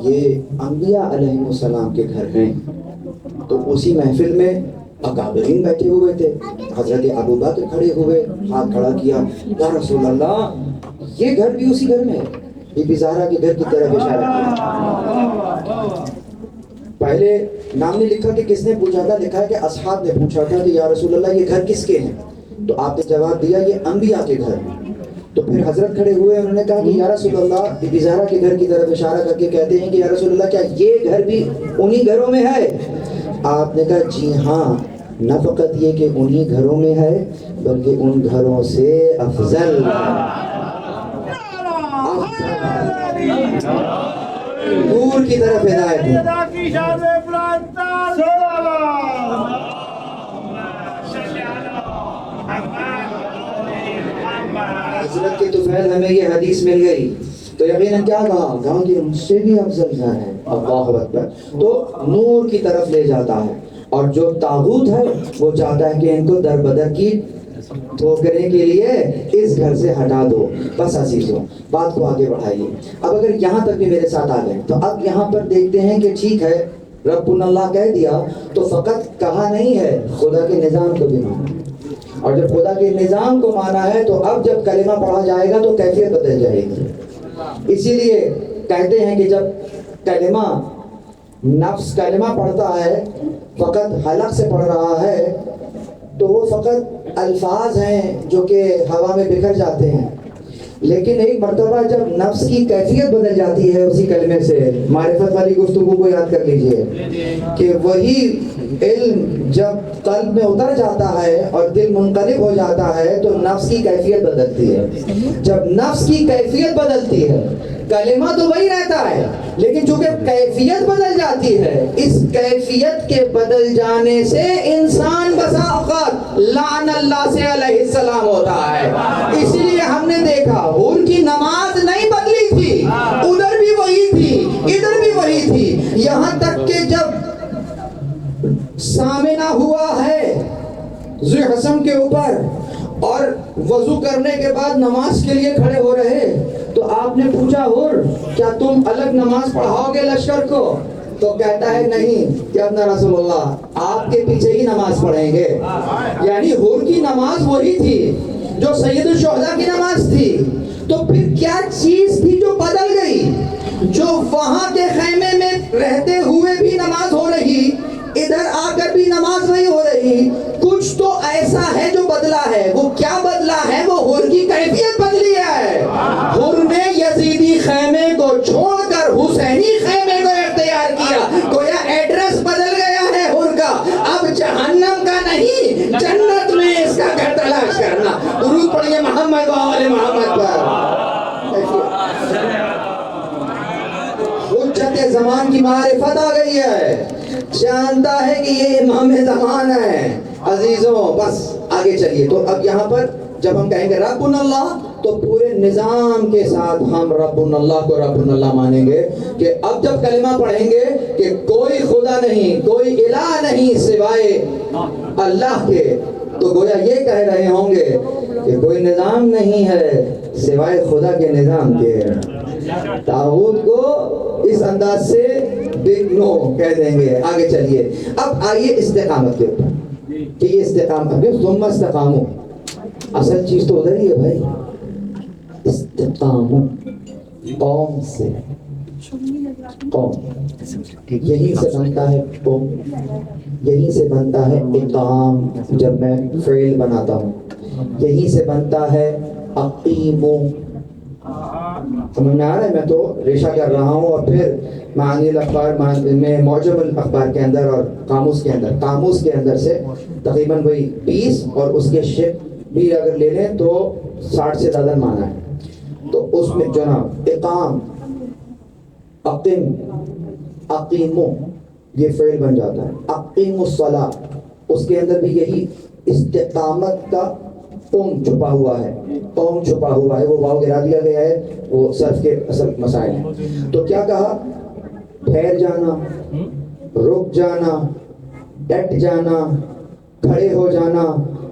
یہ انبیاء علیہ السلام کے گھر ہیں. تو اسی محفل میں اکابرین بیٹھے ہوئے تھے. حضرت ابو بکر کھڑے ہوئے، ہاتھ کھڑا کیا، یا رسول اللہ یہ گھر بھی اسی گھر میں ہے. بی بی زہرا کے گھر کی طرف اشارہ کیا. پہلے نام نے لکھا کہ کس نے پوچھا تھا، لکھا ہے کہ اصحاب نے پوچھا تھا کہ یا رسول اللہ یہ گھر کس کے ہیں؟ تو آپ نے جواب دیا یہ انبیاء کے گھر ہیں. تو پھر حضرت کھڑے ہوئے، انہوں نے کہا کہ یا رسول اللہ، بی بی زہرا کے گھر کی طرف اشارہ کر کے کہتے ہیں کہ یا رسول اللہ کیا یہ گھر بھی انہی گھروں میں ہے؟ آپ نے کہا جی ہاں، نہ فقط یہ کہ انہی گھروں میں ہے بلکہ ان گھروں سے افضل. نور کی طرف ہدایت ہے. حضرت کے طفیل ہمیں یہ حدیث مل گئی تو یقیناً کیا کہا؟ کہا کہ ان سے بھی افضل گھر ہے. اللہ اکبر. تو نور کی طرف لے جاتا ہے. اور جو طاغوت ہے وہ چاہتا ہے کہ ان کو در بدر کی ٹھوکریں کے لیے اس گھر سے ہٹا دو. بس عزیزوں بات کو آگے بڑھائیے. اب اگر یہاں تک بھی میرے ساتھ آ گئے تو اب یہاں پر دیکھتے ہیں کہ ٹھیک ہے ربنا اللہ کہہ دیا تو فقط کہا نہیں ہے، خدا کے نظام کو بھی مانا، اور جب خدا کے نظام کو مانا ہے تو اب جب کلمہ پڑھا جائے گا تو کیفیت بدل جائے گی۔ اسی لیے کہتے ہیں کہ جب کلمہ نفس کلمہ پڑھتا ہے، فقط حلق سے پڑھ رہا ہے، تو وہ فقط الفاظ ہیں جو کہ ہوا میں بکھر جاتے ہیں، لیکن ایک مرتبہ جب نفس کی کیفیت بدل جاتی ہے اسی کلمے سے، معرفت والی گفتگو کو یاد کر لیجئے کہ وہی علم جب قلب میں اتر جاتا ہے اور دل منقلب ہو جاتا ہے تو نفس کی کیفیت بدلتی ہے۔ جب نفس کی کیفیت بدلتی ہے، کلمہ تو وہی رہتا ہے لیکن چونکہ کیفیت بدل جاتی ہے، اس کیفیت کے بدل جانے سے انسان بسا اوقات لعن اللہ سے علیہ السلام ہوتا ہے۔ اسی لیے ہم نے دیکھا حور کی نماز نہیں بدلی تھی، ادھر بھی وہی تھی ادھر بھی وہی تھی، یہاں تک کہ جب سامنا ہوا ہے ذو حسن کے اوپر اور وضو کرنے کے بعد نماز کے لیے کھڑے ہو رہے تو آپ نے پوچھا حور کیا تم الگ نماز پڑھاؤ گے لشکر کو؟ تو کہتا ہے نہیں کہ ابن رسول اللہ آپ کے پیچھے ہی نماز پڑھیں گے۔ یعنی حور کی نماز وہی تھی جو سید الشہداء کی نماز تھی، تو پھر کیا چیز تھی جو بدل گئی؟ جو وہاں کے خیمے میں رہتے ہوئے بھی نماز ہو رہی، ادھر آ کر بھی نماز نہیں ہو رہی، کچھ تو ایسا ہے جو بدلا ہے۔ وہ کیا بدلا ہے؟ وہ حور کی کیفیت بدلی ہے۔ حور نے یزیدی خیمے کو چھوڑ کر حسینی خیمے کو اختیار کیا، گویا ایڈریس بدل گیا ہے حور کا، اب جہنم کا نہیں جنت میں اس کا گھر تلاش کرنا۔ درود پڑھیے محمد و آل محمد پر۔ حجت زمان کی معرفت آ گئی ہے، جانتا ہے کہ یہ امام زمان ہے۔ عزیزوں بس آگے چلیے، تو اب یہاں پر جب ہم کہیں گے ربنا اللہ تو پورے نظام کے ساتھ ہم ربنا اللہ کو ربنا اللہ مانیں گے، کہ اب جب کلمہ پڑھیں گے کہ کوئی خدا نہیں، کوئی الہ نہیں سوائے اللہ کے، تو گویا یہ کہہ رہے ہوں گے کہ کوئی نظام نہیں ہے سوائے خدا کے نظام کے۔ طاغوت کو اس انداز سے بگ نو کہہ دیں گے۔ آگے چلیے، اب آئیے استقامت کے اوپر کہ یہ استقامت ثم استقاموا، اصل چیز تو ادھر ہی ہے بھائی، استقاموا، قوم سے قوم، یہیں سے بنتا ہے قوم، یہیں سے بنتا ہے اقام جب میں فعل بناتا ہوں، یہیں سے بنتا ہے اقیموا۔ سمجھ میں آ رہا ہے؟ میں تو ریشہ کر رہا ہوں اور پھر معانی الاخبار میں معجم الاخبار کے اندر اور قاموس کے اندر سے تقریباً وہی 20 اور اس کے شپ بھی اگر لے لیں تو 60 سے زیادہ معنی ہے، تو اس میں جناب اقام، اقیم، اقیمو یہ فعل بن جاتا ہے، اقیم الصلاۃ اس کے اندر بھی یہی استقامت کا قوم چھپا ہوا ہے، قوم چھپا ہوا ہے، وہ واو گرا دیا گیا ہے، وہ صرف کے اصل مسائل ہیں۔ تو کیا کہا؟ ٹھہر جانا، رک جانا، ڈٹ جانا، کھڑے ہو جانا،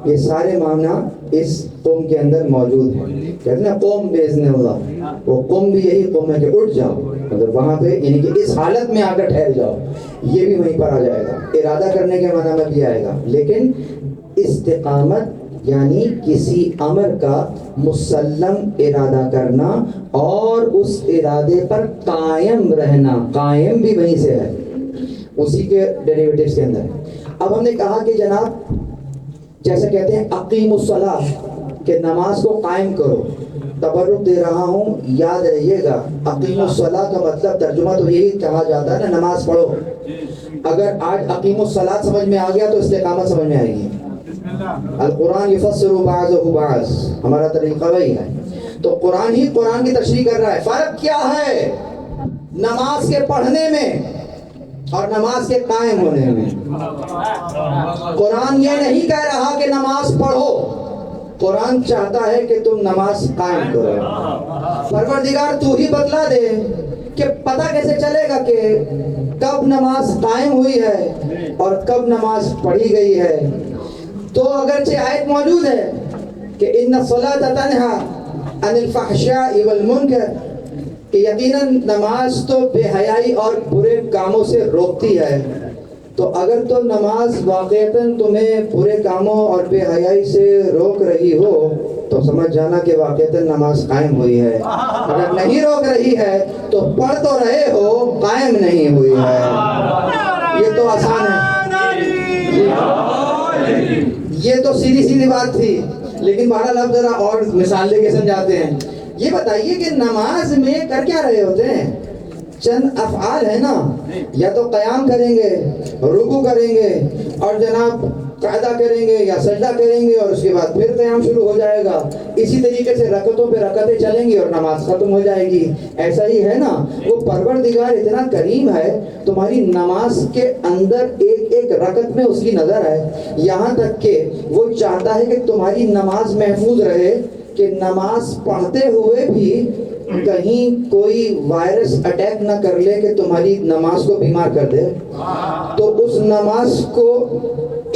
یہ سارے معنی اس قوم کے اندر موجود ہیں۔ کہتے ہیں قوم باذن اللہ، وہ قوم بھی یہی قوم ہے کہ اٹھ جاؤ، مطلب وہاں پہ یعنی کہ اس حالت میں آ کر ٹھہر جاؤ، یہ بھی وہیں پر آ جائے گا، ارادہ کرنے کے معنی میں بھی آئے گا۔ لیکن استقامت یعنی کسی امر کا مسلم ارادہ کرنا اور اس ارادے پر قائم رہنا، قائم بھی وہیں سے ہے، اسی کے ڈیریویٹیوز کے اندر۔ اب ہم نے کہا کہ جناب جیسے کہتے ہیں اقیم الصلاۃ کہ نماز کو قائم کرو، تبرک دے رہا ہوں، یاد رہیے گا اقیم الصلاۃ کا مطلب ترجمہ تو یہی کہا جاتا ہے نا، نماز پڑھو۔ اگر آج اقیم الصلاۃ سمجھ میں آ گیا تو استقامت سمجھ میں آئے گی۔ القرآن یفسر بعضہ بعض، ہمارا طریقہ وہی ہے، تو قرآن ہی قرآن کی تشریح کر رہا ہے۔ فرق کیا ہے نماز کے پڑھنے میں اور نماز کے قائم ہونے میں؟ قرآن یہ نہیں کہہ رہا کہ نماز پڑھو، قرآن چاہتا ہے کہ تم نماز قائم کرو۔ پروردگار تو ہی بتلا دے کہ پتہ کیسے چلے گا کہ کب نماز قائم ہوئی ہے اور کب نماز پڑھی گئی ہے؟ تو اگرچہ آیت موجود ہے کہ ان الصلاۃ تنہی عن الفحشاء والمنکر، کہ یقیناً نماز تو بے حیائی اور برے کاموں سے روکتی ہے، تو اگر تو نماز واقعتاً تمہیں برے کاموں اور بے حیائی سے روک رہی ہو تو سمجھ جانا کہ واقعتاً نماز قائم ہوئی ہے. اگر نہیں روک رہی ہے تو پڑھ تو رہے ہو، قائم نہیں ہوئی ہے. یہ تو آسان ہے، یہ تو سیدھی سیدھی بات تھی، لیکن بہرحال اب ذرا اور مثال لے کے سمجھاتے ہیں. یہ بتائیے کہ نماز میں کر کیا رہے ہوتے ہیں؟ چند افعال ہے نا، یا تو قیام کریں گے، رکوع کریں گے، اور جناب قعدہ کریں گے یا سجدہ کریں گے، اور اس کے بعد پھر قیام شروع ہو جائے گا. اسی طریقے سے رکعتوں پہ رکعتیں چلیں گی اور نماز ختم ہو جائے گی. ایسا ہی ہے نا. وہ پروردگار اتنا کریم ہے، تمہاری نماز کے اندر ایک ایک رکعت میں اس کی نظر ہے، یہاں تک کہ وہ چاہتا ہے کہ تمہاری نماز محفوظ رہے، کہ نماز پڑھتے ہوئے بھی کہیں کوئی وائرس اٹیک نہ کر لے کہ تمہاری نماز کو بیمار کر دے. تو اس نماز کو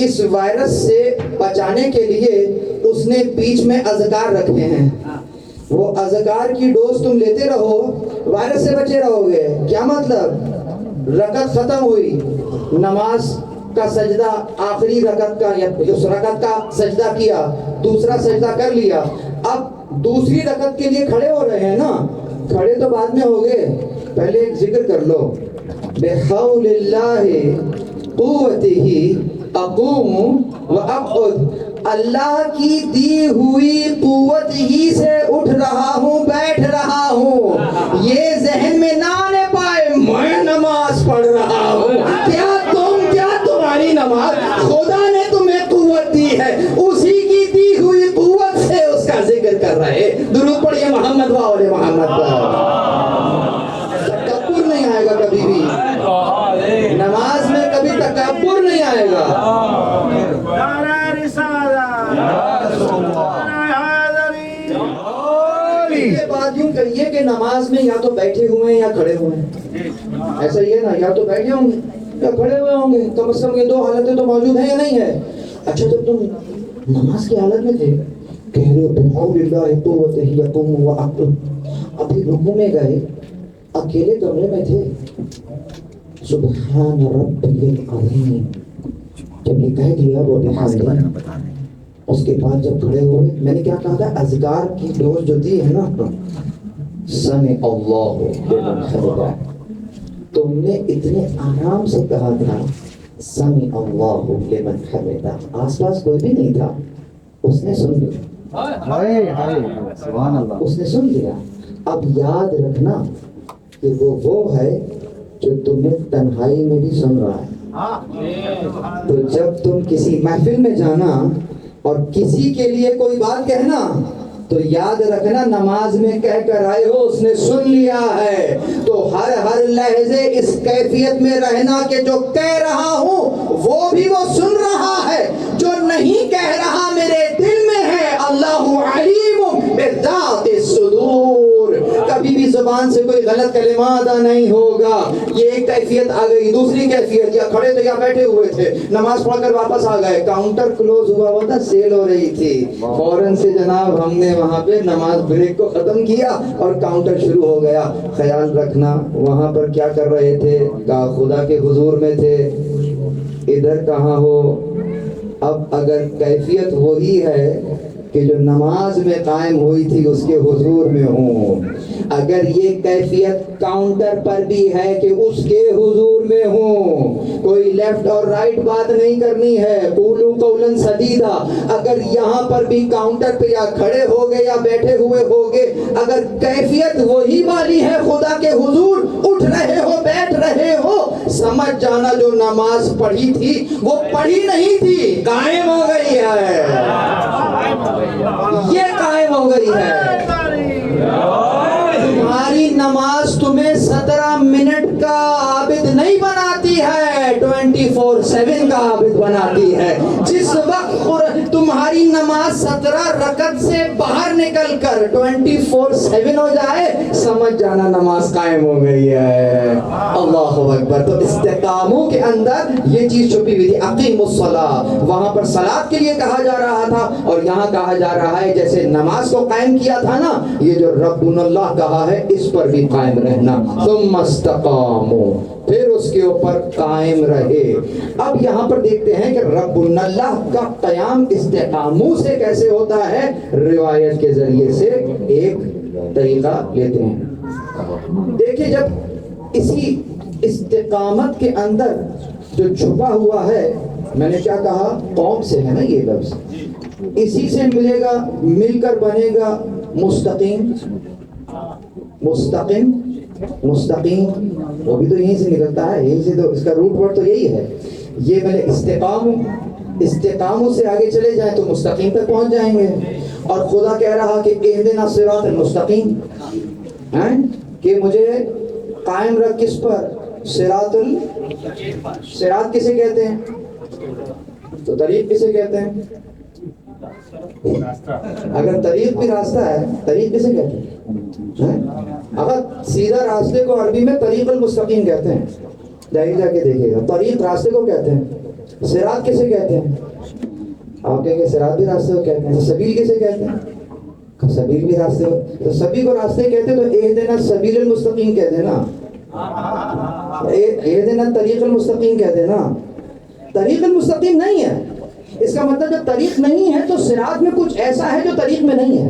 اس وائرس سے بچانے کے لیے اس نے بیچ میں اذکار رکھے ہیں. وہ اذکار کی ڈوز تم لیتے رہو، وائرس سے بچے رہو گے. کیا مطلب؟ رکعت ختم ہوئی، نماز کا سجدہ آخری رکعت کا یا اس رکعت کا سجدہ کیا، دوسرا سجدہ کر لیا، اب دوسری رکعت کے لیے کھڑے ہو رہے ہیں نا. کھڑے تو بعد میں ہو گئے، پہلے ایک ذکر کر لو، بحول اللہ قوتہ اقوم واقعد. اللہ کی دی ہوئی قوت ہی سے اٹھ رہا ہوں، بیٹھ رہا ہوں. یہ ذہن میں نہ آنے پائے میں نماز پڑھ رہا ہوں. کیا تمہاری نماز خدا نے تمہیں قوت دی ہے، اسی کی دی ہوئی قوت سے اس کا ذکر کر رہے. درود پڑھیے محمد و آل محمد پر. تکبر نہیں آئے گا کبھی بھی نماز میں، کبھی تکبر نہیں آئے گا. یہ بات یوں کہیے کہ نماز میں یا تو بیٹھے ہوئے ہیں یا کھڑے ہوئے ہیں. ایسا ہی ہے نا، یا تو بیٹھے ہوں گے یا کھڑے ہوئے ہوں گے. کم از کم یہ دو حالتیں تو موجود ہیں یا نہیں ہے؟ اچھا جب تم نماز کی حالت میں تھے، کہہ رہے ہو بحول اللہ قوتہ یقوم واقعد، ابھی رکوع میں گئے، اکیلے کمرے میں تھے، سبحان ربی العظیم جب یہ کہہ دیا وہ بحمدہ، اس کے بعد جب کھڑے ہوئے، میں نے کیا کہا تھا؟ اذکار کی ڈوز جو دی ہے نا، سمع اللہ لمن حمدہ، تم نے اتنے آرام سے کہا تھا سمع اللہ لمن حمدہ، آس پاس کوئی بھی نہیں تھا، اس نے سن لیا. سبحان اللہ، اس نے سن لیا. اب یاد رکھنا کہ وہ ہے جو تمہیں تنہائی میں بھی سن رہا ہے. تو جب تم کسی محفل میں جانا اور کسی کے لیے کوئی بات کہنا تو یاد رکھنا نماز میں کہہ کر آئے ہو، اس نے سن لیا ہے. تو ہر لحظے اس کیفیت میں رہنا کہ جو کہہ رہا ہوں وہ بھی وہ سن رہا ہے، جو نہیں کہہ رہا میرے دل میں ہے. اللہ علیم بذات الصدور. کبھی بھی زبان سے کوئی غلط کلمہ ادا نہیں ہوگا. یہ ایک کیفیت آ گئی. دوسری کیفیت، یا کھڑے تھے یا بیٹھے ہوئے تھے، نماز پڑھ کر واپس آ گئے، کاؤنٹر کلوز ہوا ہوا تھا، سیل ہو رہی تھی، فوراً سے جناب ہم نے وہاں پہ نماز بریک کو ختم کیا اور کاؤنٹر شروع ہو گیا. خیال رکھنا وہاں پر کیا کر رہے تھے؟ کہا خدا کے حضور میں تھے. ادھر کہاں ہو؟ اب اگر کیفیت وہی ہے کہ جو نماز میں قائم ہوئی تھی اس کے حضور میں ہوں، اگر یہ کیفیت کاؤنٹر پر بھی ہے کہ اس کے حضور میں ہوں، کوئی لیفٹ اور رائٹ بات نہیں کرنی ہے، قولوا قولا سدیدا. اگر یہاں پر بھی کاؤنٹر پہ یا کھڑے ہو گئے یا بیٹھے ہوئے ہوگے، اگر کیفیت وہی والی ہے خدا کے حضور، اٹھ رہے ہو بیٹھ رہے ہو، سمجھ جانا جو نماز پڑھی تھی وہ پڑھی نہیں تھی، قائم ہو گئی ہے. یہ قائم ہو گئی ہے. تمہاری نماز تمہیں 17 منٹ کا عابد نہیں بناتی ہے، 24/7 کا عابد بناتی ہے. جس وقت تمہاری نماز 17 رکعت سے باہر نکل کر 24/7 ہو جائے سمجھ جانا نماز قائم ہو گئی ہے. اللہ اکبر. تو استقاموں کے اندر یہ چیز چھپی ہوئی تھی. اقیموا الصلاۃ وہاں پر صلاۃ کے لیے کہا جا رہا تھا اور یہاں کہا جا رہا ہے جیسے نماز کو قائم کیا تھا نا, یہ جو ربنا اللہ کہا ہے اس پر بھی قائم رہنا. ثم استقاموا پھر اس کے اوپر قائم رہے. اب یہاں پر دیکھتے ہیں کہ ربنا اللہ کا قیام استقاموں سے کیسے ہوتا ہے. روایت کے ذریعے سے ایک طریقہ لیتے ہیں. دیکھیں جب اسی استقامت کے اندر جو چھپا ہوا ہے, میں نے کیا کہا, قوم سے ہے نا یہ لفظ, اسی سے ملے گا, مل کر بنے گا مستقیم. مستقیم مستقیم وہ بھی تو یہیں سے نکلتا ہے, یہیں سے تو اس کا روٹ ورڈ تو یہی ہے. یہ میں نے استقاموں سے آگے چلے جائیں تو مستقیم تک پہنچ جائیں گے. اور خدا کہہ رہا کہ اہدنا الصراط المستقیم, کہ مجھے قائم رکھ کس پر, صراط کسے کہتے ہیں, تو طریق کسے کہتے ہیں. اگر طریق بھی راستہ ہے, طریق کسے کہتے ہیں. اگر سیدھا راستے کو عربی میں طریق المستقیم کہتے ہیں, جائیے جا کے دیکھیے گا. طریق راستے کو کہتے ہیں. صراط کسے کہتے ہیں, آپ کہیں گے صراط بھی راستے کو کہتے ہیں. سبیل کسے کہتے ہیں, سبیل بھی راستے کو. تو سبھی کو راستے کہتے ہیں, تو اہدنا السبیل المستقیم کہتے ہیں نا, اہدنا طریق المستقیم کہتے ہیں نا. طریق المستقیم نہیں ہے, اس کا مطلب جب طریق نہیں ہے تو صراط میں کچھ ایسا ہے جو طریق میں نہیں ہے.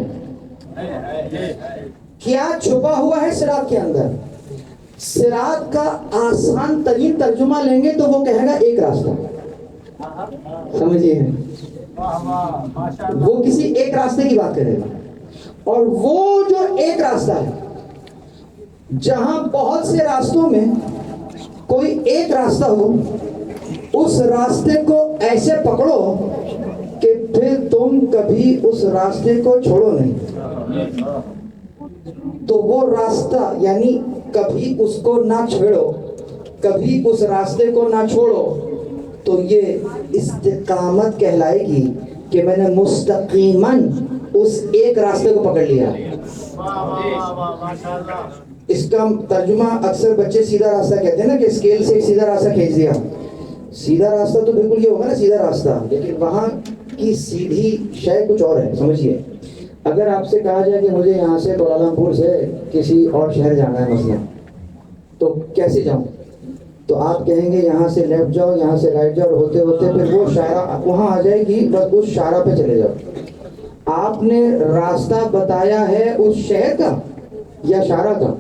کیا چھپا ہوا ہے صراط کے اندر. صراط کا آسان ترین ترجمہ لیں گے تو وہ کہے گا ایک راستہ. سمجھیے, وہ کسی ایک راستے کی بات کرے گا. اور وہ جو ایک راستہ ہے, جہاں بہت سے راستوں میں کوئی ایک راستہ ہو, اس راستے کو ایسے پکڑو کہ پھر تم کبھی اس راستے کو چھوڑو نہیں. تو وہ راستہ یعنی کبھی اس کو نہ چھوڑو, کبھی اس راستے کو نہ چھوڑو, تو یہ استقامت کہلائے گی کہ میں نے مستقیماً اس ایک راستے کو پکڑ لیا. اس کا ترجمہ اکثر بچے سیدھا راستہ کہتے ہیں نا, کہ اسکیل سے سیدھا راستہ کھینچ دیا. سیدھا راستہ تو بالکل یہ ہوگا نا سیدھا راستہ, لیکن وہاں کی سیدھی شے کچھ اور ہے. سمجھیے, اگر آپ سے کہا جائے کہ مجھے یہاں سے کوالالمپور سے کسی اور شہر جانا ہے مثلا, تو کیسے جاؤں, تو آپ کہیں گے یہاں سے لیفٹ جاؤ, یہاں سے رائٹ جاؤ, ہوتے ہوتے پھر وہ شاہراہ وہاں آ جائے گی, بس اس شاہراہ پہ چلے جاؤ. آپ نے راستہ بتایا ہے اس شہر کا یا شاہراہ کا.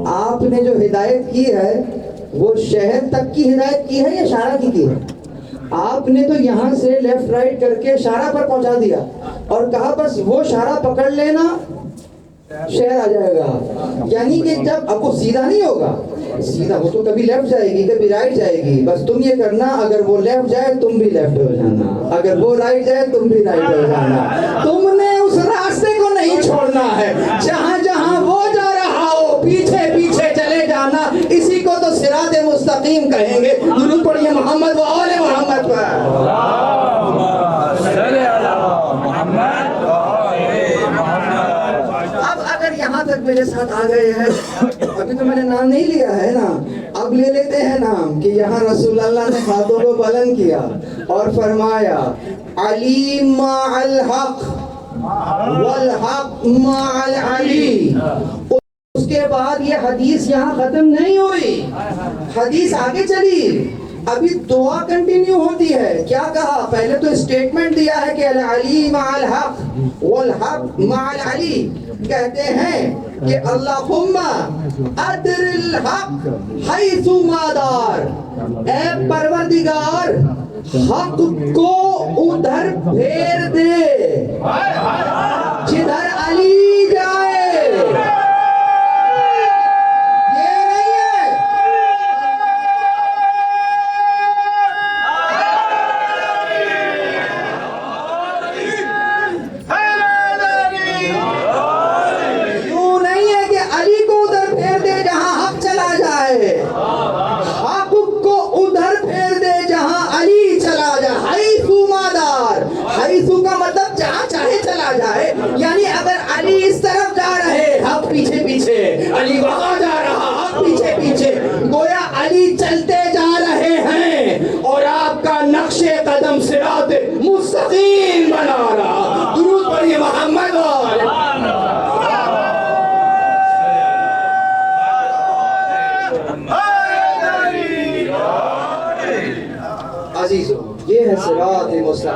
آپ نے جو ہدایت کی ہے وہ شہر تک کی ہدایت کی ہے یا شاہراہ کی ہے. آپ نے تو یہاں سے لیفٹ رائٹ کر کے شاہراہ پر پہنچا دیا اور کہا بس وہ شاہراہ پکڑ لینا, شہر آ جائے گا. یعنی کہ جب اب وہ سیدھا نہیں ہوگا, سیدھا وہ تو کبھی لیفٹ جائے گی کبھی رائٹ جائے گی, بس تم یہ کرنا اگر وہ لیفٹ جائے تم بھی لیفٹ ہو جانا, اگر وہ رائٹ جائے تم بھی رائٹ ہو جانا. تم نے اس راستے کو نہیں چھوڑنا ہے, جہاں جہاں وہ جا رہا ہو پیچھے پیچھے چلے جانا. اسی کو تو صراط مستقیم کہیں گے. درود پڑھیے محمد و آل محمد پر. اب اگر یہاں تک میرے ساتھ آ گئے ہیں, ابھی تو میں نے نام نہیں لیا ہے نا, اب لے لیتے ہیں نام, کہ یہاں رسول اللہ نے ہاتھوں کو بلند کیا اور فرمایا علی مع الحق والحق مع العلی. اس کے بعد یہ حدیث یہاں ختم نہیں ہوئی, حدیث آگے چلی, ابھی دعا کنٹینیو ہوتی ہے. کیا کہا, پہلے تو اسٹیٹمنٹ دیا ہے کہ العلی مع الحق والحق مع العلی. کہتے ہیں کہ اللہم ادر الحق حیث ما دار, اے پروردگار حق کو ادھر پھیر دے جدھر علی جائے. حق کو ادھر پھیر دے جہاں علی چلا جائے. حیث ما دار,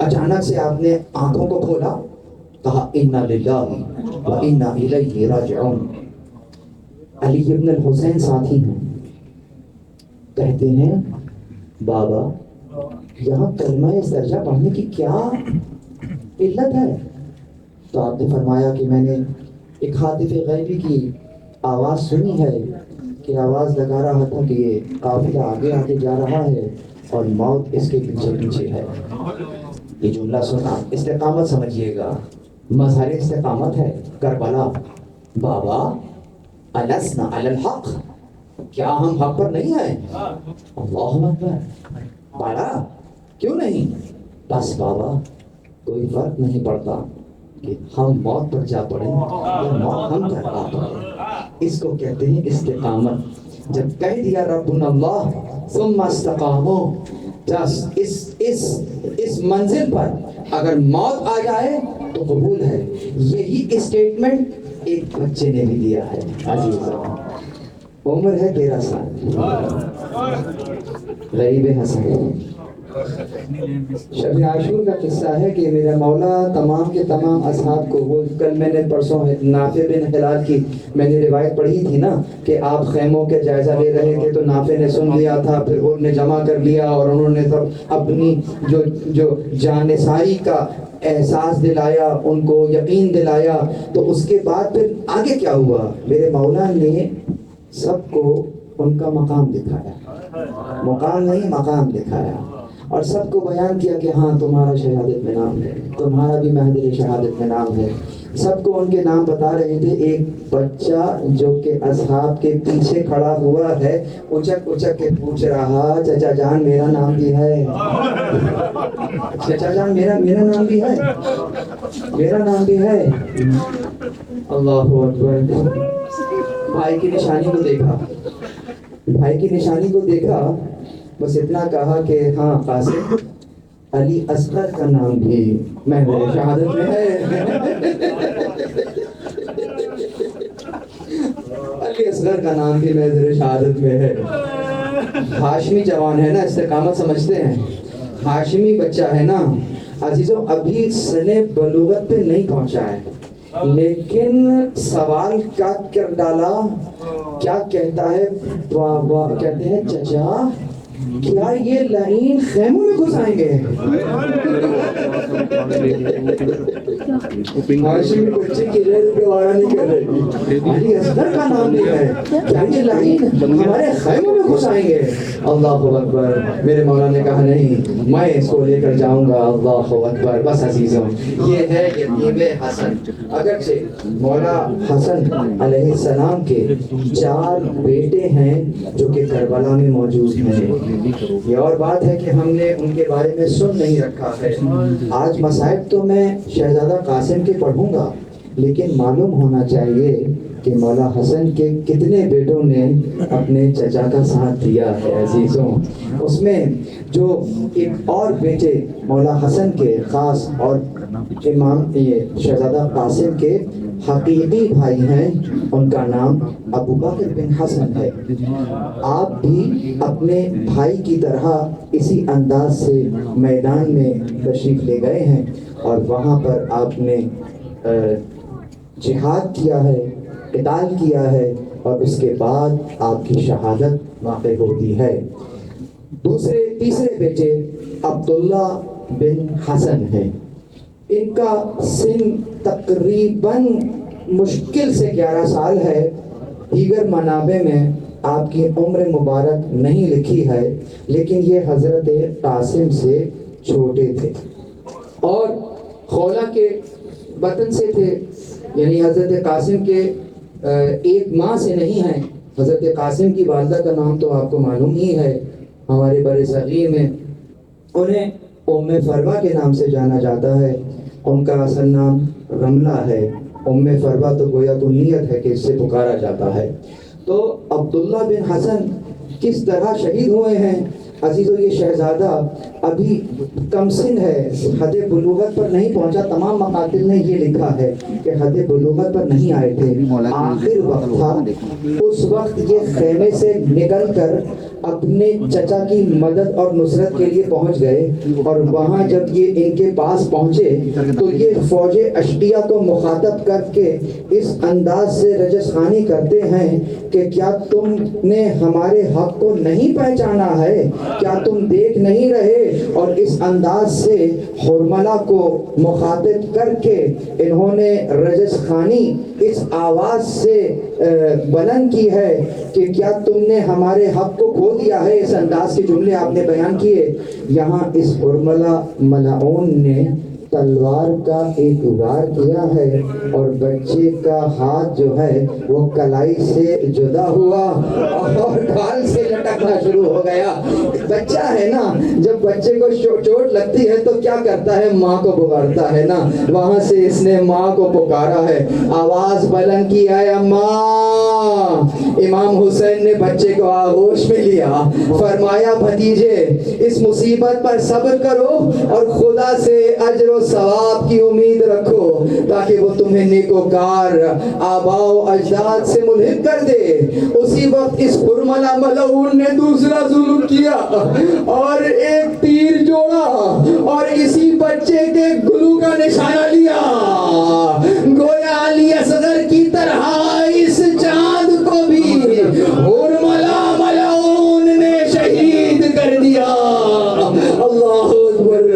اچانک سے آپ نے آنکھوں کو کھولا, کہا انا للہ و انا الیہ راجعون. علی ابن الحسین ساتھی ہیں, کہتے ہیں بابا یہاں کلمہ استرجاع پڑھنے کی کیا علت ہے؟ تو آپ نے فرمایا کہ میں نے ایک حاطف غیبی کی آواز سنی ہے کہ آواز لگا رہا تھا کہ یہ قافلہ آگے آگے جا رہا ہے اور موت اس کے پیچھے پیچھے ہے. یہ جملہ سنا, استقامت سمجھیے گا, مظہر استقامت ہے کربلا. بابا السنا علی الحق, کیا ہم حق پر نہیں ہیں؟ اللہ اکبر. بابا کیوں نہیں؟ بس بابا کوئی فرق نہیں پڑتا کہ ہم موت پر جا پڑیں یا موت ہم پر آ پڑے. اس کو کہتے ہیں استقامت. جب کہہ دیا ربنا اللہ ثم استقاموا, اس منزل پر اگر موت آ جائے تو قبول ہے. یہی اسٹیٹمنٹ ایک بچے نے بھی دیا ہے. عزیزاں عمر ہے 13 سال, غریب حسن. شب عاشور کا قصہ ہے کہ میرا مولا تمام کے تمام اصحاب کو, وہ کل میں نے پرسوں نافع بن ہلال کی میں نے روایت پڑھی تھی نا کہ آپ خیموں کے جائزہ لے رہے تھے تو نافع نے سن لیا تھا, پھر انہوں نے جمع کر لیا اور انہوں نے سب اپنی جو جانثاری کا احساس دلایا, ان کو یقین دلایا. تو اس کے بعد پھر آگے کیا ہوا؟ میرے مولا نے سب کو ان کا مقام دکھایا, مقام نہیں مقام دکھایا, اور سب کو بیان کیا کہ ہاں تمہارا شہادت میں نام ہے, تمہارا بھی محضر شہادت میں نام ہے. سب کو ان کے نام بتا رہے تھے. ایک بچہ جو کہ اصحاب کے پیچھے کھڑا ہوا ہے اچک اچک کے پوچھ رہا, چچا جان میرا نام بھی ہے, چچا جان میرا نام بھی ہے, میرا نام بھی ہے. اللہ اکبر. بھائی کی نشانی کو دیکھا, بھائی کی نشانی کو دیکھا, بس اتنا کہا کہ ہاں قاسم علی اصغر کا نام بھی محضر شہادت میں ہے. علی اصغر کا نام بھی محضر شہادت میں ہے. ہاشمی جوان ہے نا, استقامت سمجھتے ہیں, ہاشمی بچہ ہے نا. عزیزوں ابھی سن بلوغت پہ نہیں پہنچا ہے, لیکن سوال کیا کر ڈالا, کیا کہتا ہے, کہتے ہیں چچا کیا یہ لعین خیموں میں گھس آئیں گے؟ ہاشمی بچے کی غیر گوارا نہیں کر رہے, علی اصغر کا نام بھی ہے, کیا یہ لعین ہمارے خیموں میں گھس آئیں گے؟ اللہ اکبر. میرے مولا نے کہا نہیں, میں اس کو لے کر جاؤں گا. اللہ اکبر. بس عزیزوں یہ ہے یتیم حسن. اگرچہ مولا حسن علیہ السلام کے 4 بیٹے ہیں جو کہ کربلا میں موجود ہیں. یہ اور بات ہے کہ ہم نے ان کے بارے میں سن نہیں رکھا ہے. آج مصائب تو میں شہزادہ قاسم کے پڑھوں گا, لیکن معلوم ہونا چاہیے کہ مولا حسن کے کتنے بیٹوں نے اپنے چچا کا ساتھ دیا ہے. عزیزوں اس میں جو ایک اور بیٹے مولا حسن کے خاص اور امام شہزادہ قاسم کے حقیقی بھائی ہیں, ان کا نام ابو بکر بن حسن ہے. آپ بھی اپنے بھائی کی طرح اسی انداز سے میدان میں تشریف لے گئے ہیں اور وہاں پر آپ نے جہاد کیا ہے, قتال کیا ہے, اور اس کے بعد آپ کی شہادت واقع ہوتی ہے. تیسرے بیٹے عبداللہ بن حسن ہیں. ان کا سن تقریباً مشکل سے 11 سال ہے. دیگر منابع میں آپ کی عمر مبارک نہیں لکھی ہے, لیکن یہ حضرت قاسم سے چھوٹے تھے اور خولہ کے بطن سے تھے, یعنی حضرت قاسم کے ایک ماں سے نہیں ہیں. حضرت قاسم کی والدہ کا نام تو آپ کو معلوم ہی ہے, ہمارے بر صغیر میں انہیں ام فروہ کے نام سے جانا جاتا ہے. ان کا اصل نام رملہ ہے. ام فروہ تو گویا تو نیت ہے کہ اس سے پکارا جاتا ہے. تو عبداللہ بن حسن کس طرح شہید ہوئے ہیں عزیزو یہ شہزادہ ابھی کم سن ہے، حد بلوغت پر نہیں پہنچا. تمام مقاتل نے یہ لکھا ہے کہ حد بلوغت پر نہیں آئے تھے. آخر وقت تھا، اس وقت یہ خیمے سے نکل کر اپنے چچا کی مدد اور نصرت کے لیے پہنچ گئے. اور وہاں جب یہ ان کے پاس پہنچے تو یہ فوج اشقیہ کو مخاطب کر کے اس انداز سے رجس خوانی کرتے ہیں کہ کیا تم نے ہمارے حق کو نہیں پہچانا ہے؟ کیا تم دیکھ نہیں رہے؟ اور اس انداز سے حرملہ کو مخاطب کر کے انہوں نے رجس خوانی اس آواز سے بلند کی ہے کہ کیا تم نے ہمارے حق کو کھو دیا ہے. اس انداز کے جملے آپ نے بیان کیے. یہاں اس حرملہ ملعون نے تلوار کا ایک وار کیا ہے اور بچے کا ہاتھ جو ہے وہ کلائی سے جدا ہوا اور ڈھال سے لٹکنا شروع ہو گیا. بچہ ہے نا، جب بچے کو چوٹ لگتی ہے تو کیا کرتا ہے؟ ماں کو پکارتا ہے نا. وہاں سے اس نے ماں کو پکارا ہے، آواز بلند کی ہے، اماں. امام حسین نے بچے کو آغوش میں لیا، فرمایا بھتیجے اس مصیبت پر صبر کرو اور خدا سے اجر و ثواب کی امید رکھو تاکہ وہ تمہیں نیکوکار آباء و اجداد سے ملحق کر دے. اسی وقت اس حرملہ ملعون نے دوسرا ظلم کیا اور ایک تیر جوڑا اور اسی بچے کے گلو کا نشانہ لیا. گویا علی اصغر کی طرح اس چاند کو بھی حرملہ ملعون نے شہید کر دیا. اللہ اکبر.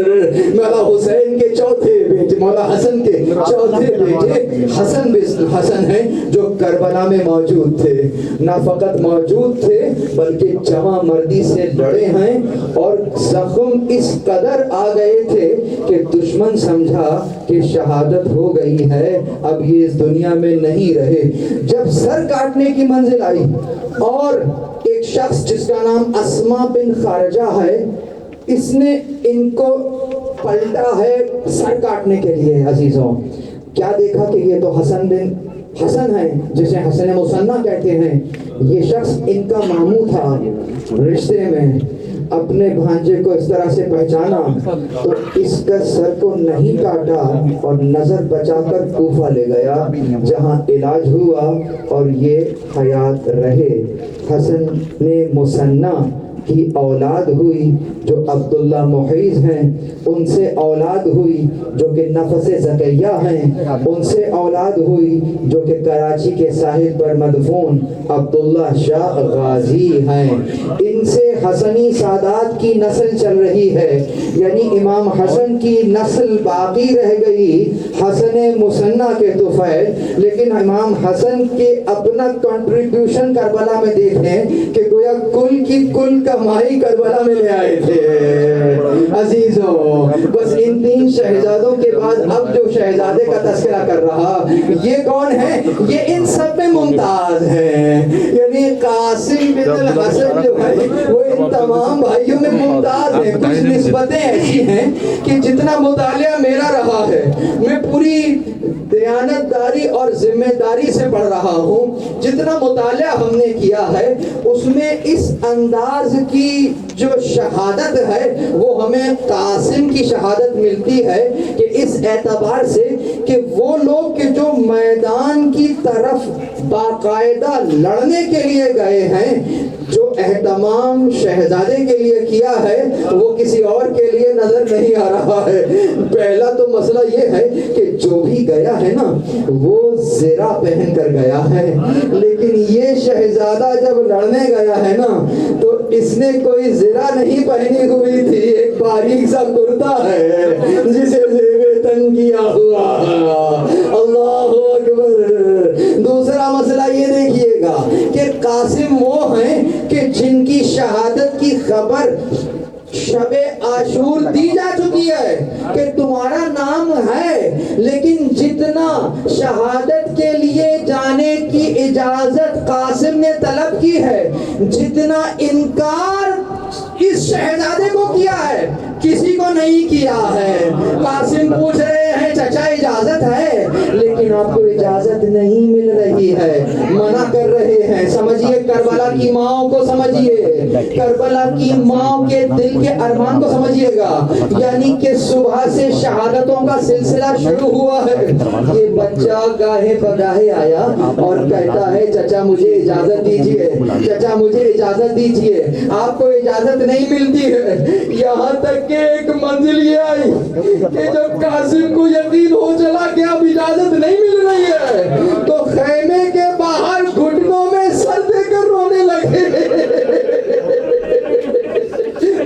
مولا حسین کے چوتھے بیٹے، مولا حسن کے چوتھے بیٹے حسن ہیں جو کربلا میں موجود تھے. نہ فقط موجود تھے بلکہ جمع مردی سے لڑے ہیں اور زخم اس قدر آ گئے تھے کہ دشمن سمجھا کہ شہادت ہو گئی ہے، اب یہ اس دنیا میں نہیں رہے. جب سر کاٹنے کی منزل آئی اور ایک شخص جس کا نام اسما بن خارجہ ہے، اس نے ان کو پلٹا ہے سر کاٹنے کے لیے. عزیزوں کیا دیکھا کہ یہ تو حسن ہے جسے حسن مثنی کہتے ہیں. یہ شخص ان کا ماموں تھا رشتے میں. اپنے بھانجے کو اس طرح سے پہچانا تو اس کا سر کو نہیں کاٹا اور نظر بچا کر کوفہ لے گیا جہاں علاج ہوا اور یہ حیات رہے. حسن مثنی کی اولاد ہوئی جو عبداللہ محیز ہیں، ان سے اولاد ہوئی جو کہ نفس زکیہ ہیں، ان سے اولاد ہوئی جو کہ کراچی کے ساحل پر مدفون عبداللہ شاہ غازی ہیں. ان سے حسنی سادات کی نسل چل رہی ہے، یعنی امام حسن کی نسل باقی رہ گئی حسن مثنی کے طفیل. لیکن امام حسن کے اپنا کنٹریبیوشن کربلا میں دیکھیں کہ گویا کل کی کل کمائی کربلا میں لے آئے تھے. عزیزوں بس ان تین شہزادوں کے بعد اب جو شہزادے کا تذکرہ کر رہا یہ کون ہے؟ یہ ان سب میں ممتاز ہے. یعنی قاسم بن الحسن جو ہے وہ ان تمام بھائیوں میں ممتاز ہے. کچھ نسبتیں ایسی ہیں کہ جتنا مطالعہ میرا رہا ہے میں پوری دیانت داری اور ذمہ داری سے پڑھ رہا ہوں، جتنا مطالعہ ہم نے کیا ہے اس میں اس انداز کی جو شہادت ہے وہ ہمیں قاسم کی شہادت ملتی ہے کہ اس اعتبار سے کہ وہ لوگ کہ جو میدان کی طرف باقاعدہ لڑنے کے لیے گئے ہیں، جو اہتمام شہزادے کے لیے کیا ہے وہ کسی اور کے لیے نظر نہیں آ رہا ہے. پہلا تو مسئلہ یہ ہے کہ جو بھی گیا ہے نا وہ زرہ پہن کر گیا ہے، لیکن یہ شہزادہ جب لڑنے گیا ہے نا تو اس نے کوئی زرہ نہیں پہنی ہوئی تھی، ایک باریک سا کرتا ہے جسے زیب تن کیا ہوا. اللہ اکبر. دوسرا مسئلہ یہ دیکھیے گا کہ قاسم وہ ہیں کہ جن کی شہادت کی خبر شب عاشور دی جا چکی ہے کہ تمہارا نام ہے، لیکن جتنا شہادت کے لیے جانے کی اجازت قاسم نے طلب کی ہے، جتنا انکار اس شہزادے کو کیا ہے کسی کو نہیں کیا ہے. قاسم پوچھ رہے ہیں چچا اجازت ہے، لیکن آپ کو اجازت نہیں مل رہی ہے، منع کر رہے ہیں۔ سمجھیے کربلا کی ماں کو، سمجھیے کربلا کی ماں کے دل کے ارمان کو سمجھیے گا، یعنی کہ صبح سے شہادتوں کا سلسلہ شروع ہوا ہے۔ یہ بچہ گاہے بگاہے آیا اور کہتا ہے چچا مجھے اجازت دیجئے، چچا مجھے اجازت دیجئے۔ آپ کو اجازت نہیں ملتی ہے، یہاں تک کہ ایک منزل یہ آئی کہ جب قاسم کو یقین ہو چلا کہ اب اجازت نہیں مل رہی ہے تو خیمے کے باہر گھٹنوں میں سر دے کر رونے لگے۔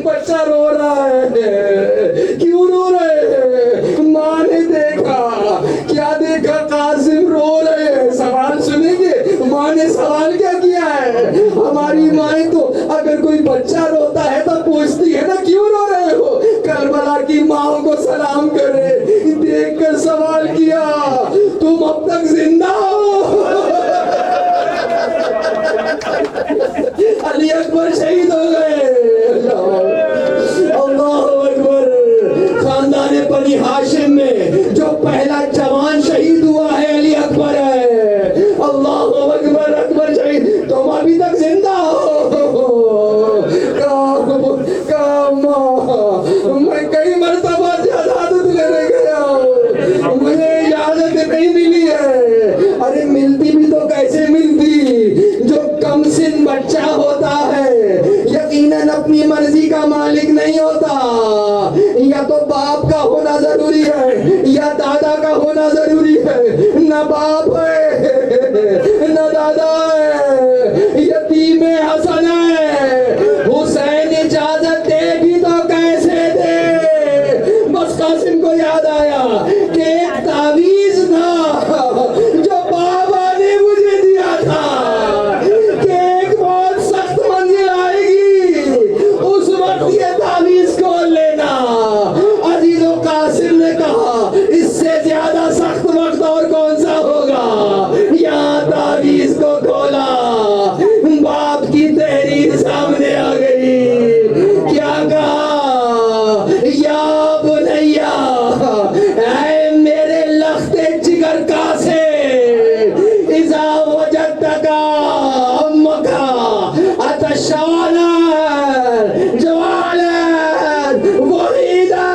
بچہ رو رہا ہے، کیوں رو رہے ہیں؟ ماں نے دیکھا، کیا دیکھا؟ قاسم رو رہے ہیں۔ سوال سنیں گے ماں نے سوال کیا کیا ہے؟ ہماری مائیں تو اگر کوئی بچہ روتا ہے تو پوچھتی ہے نا کیوں رو رہے ہو؟ کربلا کی ماں کو سلام کرے، دیکھ کر سوال کیا تم اب تک زندہ ہو؟ علی اکبر شہید ہو گئے۔ اللہ اکبر۔ خاندان بنی ہاشم میں جو پہلا جوان شہید ہوا ہے علی اکبر ہے۔ اللہ اکبر، اکبر شہید، تم ابھی تک زندہ ہو؟ میں کئی مرتبہ اجازت لینے گیا ہوں، مجھے اجازت نہیں ملی ہے۔ ارے ملتی بھی تو کیسے ملتی؟ جو کم سن بچہ ہوتا ہے یقیناً اپنی مرضی کا مالک نہیں ہوتا، یا تو باپ کا ہونا ضروری ہے یا دادا کا ہونا ضروری ہے۔ نہ باپ ہے نہ دادا ہے، یتیم حسن ہے۔ حسین اجازت دے بھی تو کیسے دے؟ بس قاسم کو یاد آیا کہ ایک تعویذ تھا جو بابا نے مجھے دیا تھا کہ ایک بہت سخت منزل آئے گی، اس وقت یہ تعویذ کھول لینا۔ عزیز و قاسم نے کہا اس سے زیادہ سخت وقت اور کون سا ہوگا؟ یہاں تعویذ کو کھولا، باپ کی تحریر سامنے آ گئی۔ کیا کہا؟ یا بنیا، اے میرے لخت جگر کا سے، اذا وجدتک امک عطشانا جوالا وحیدا،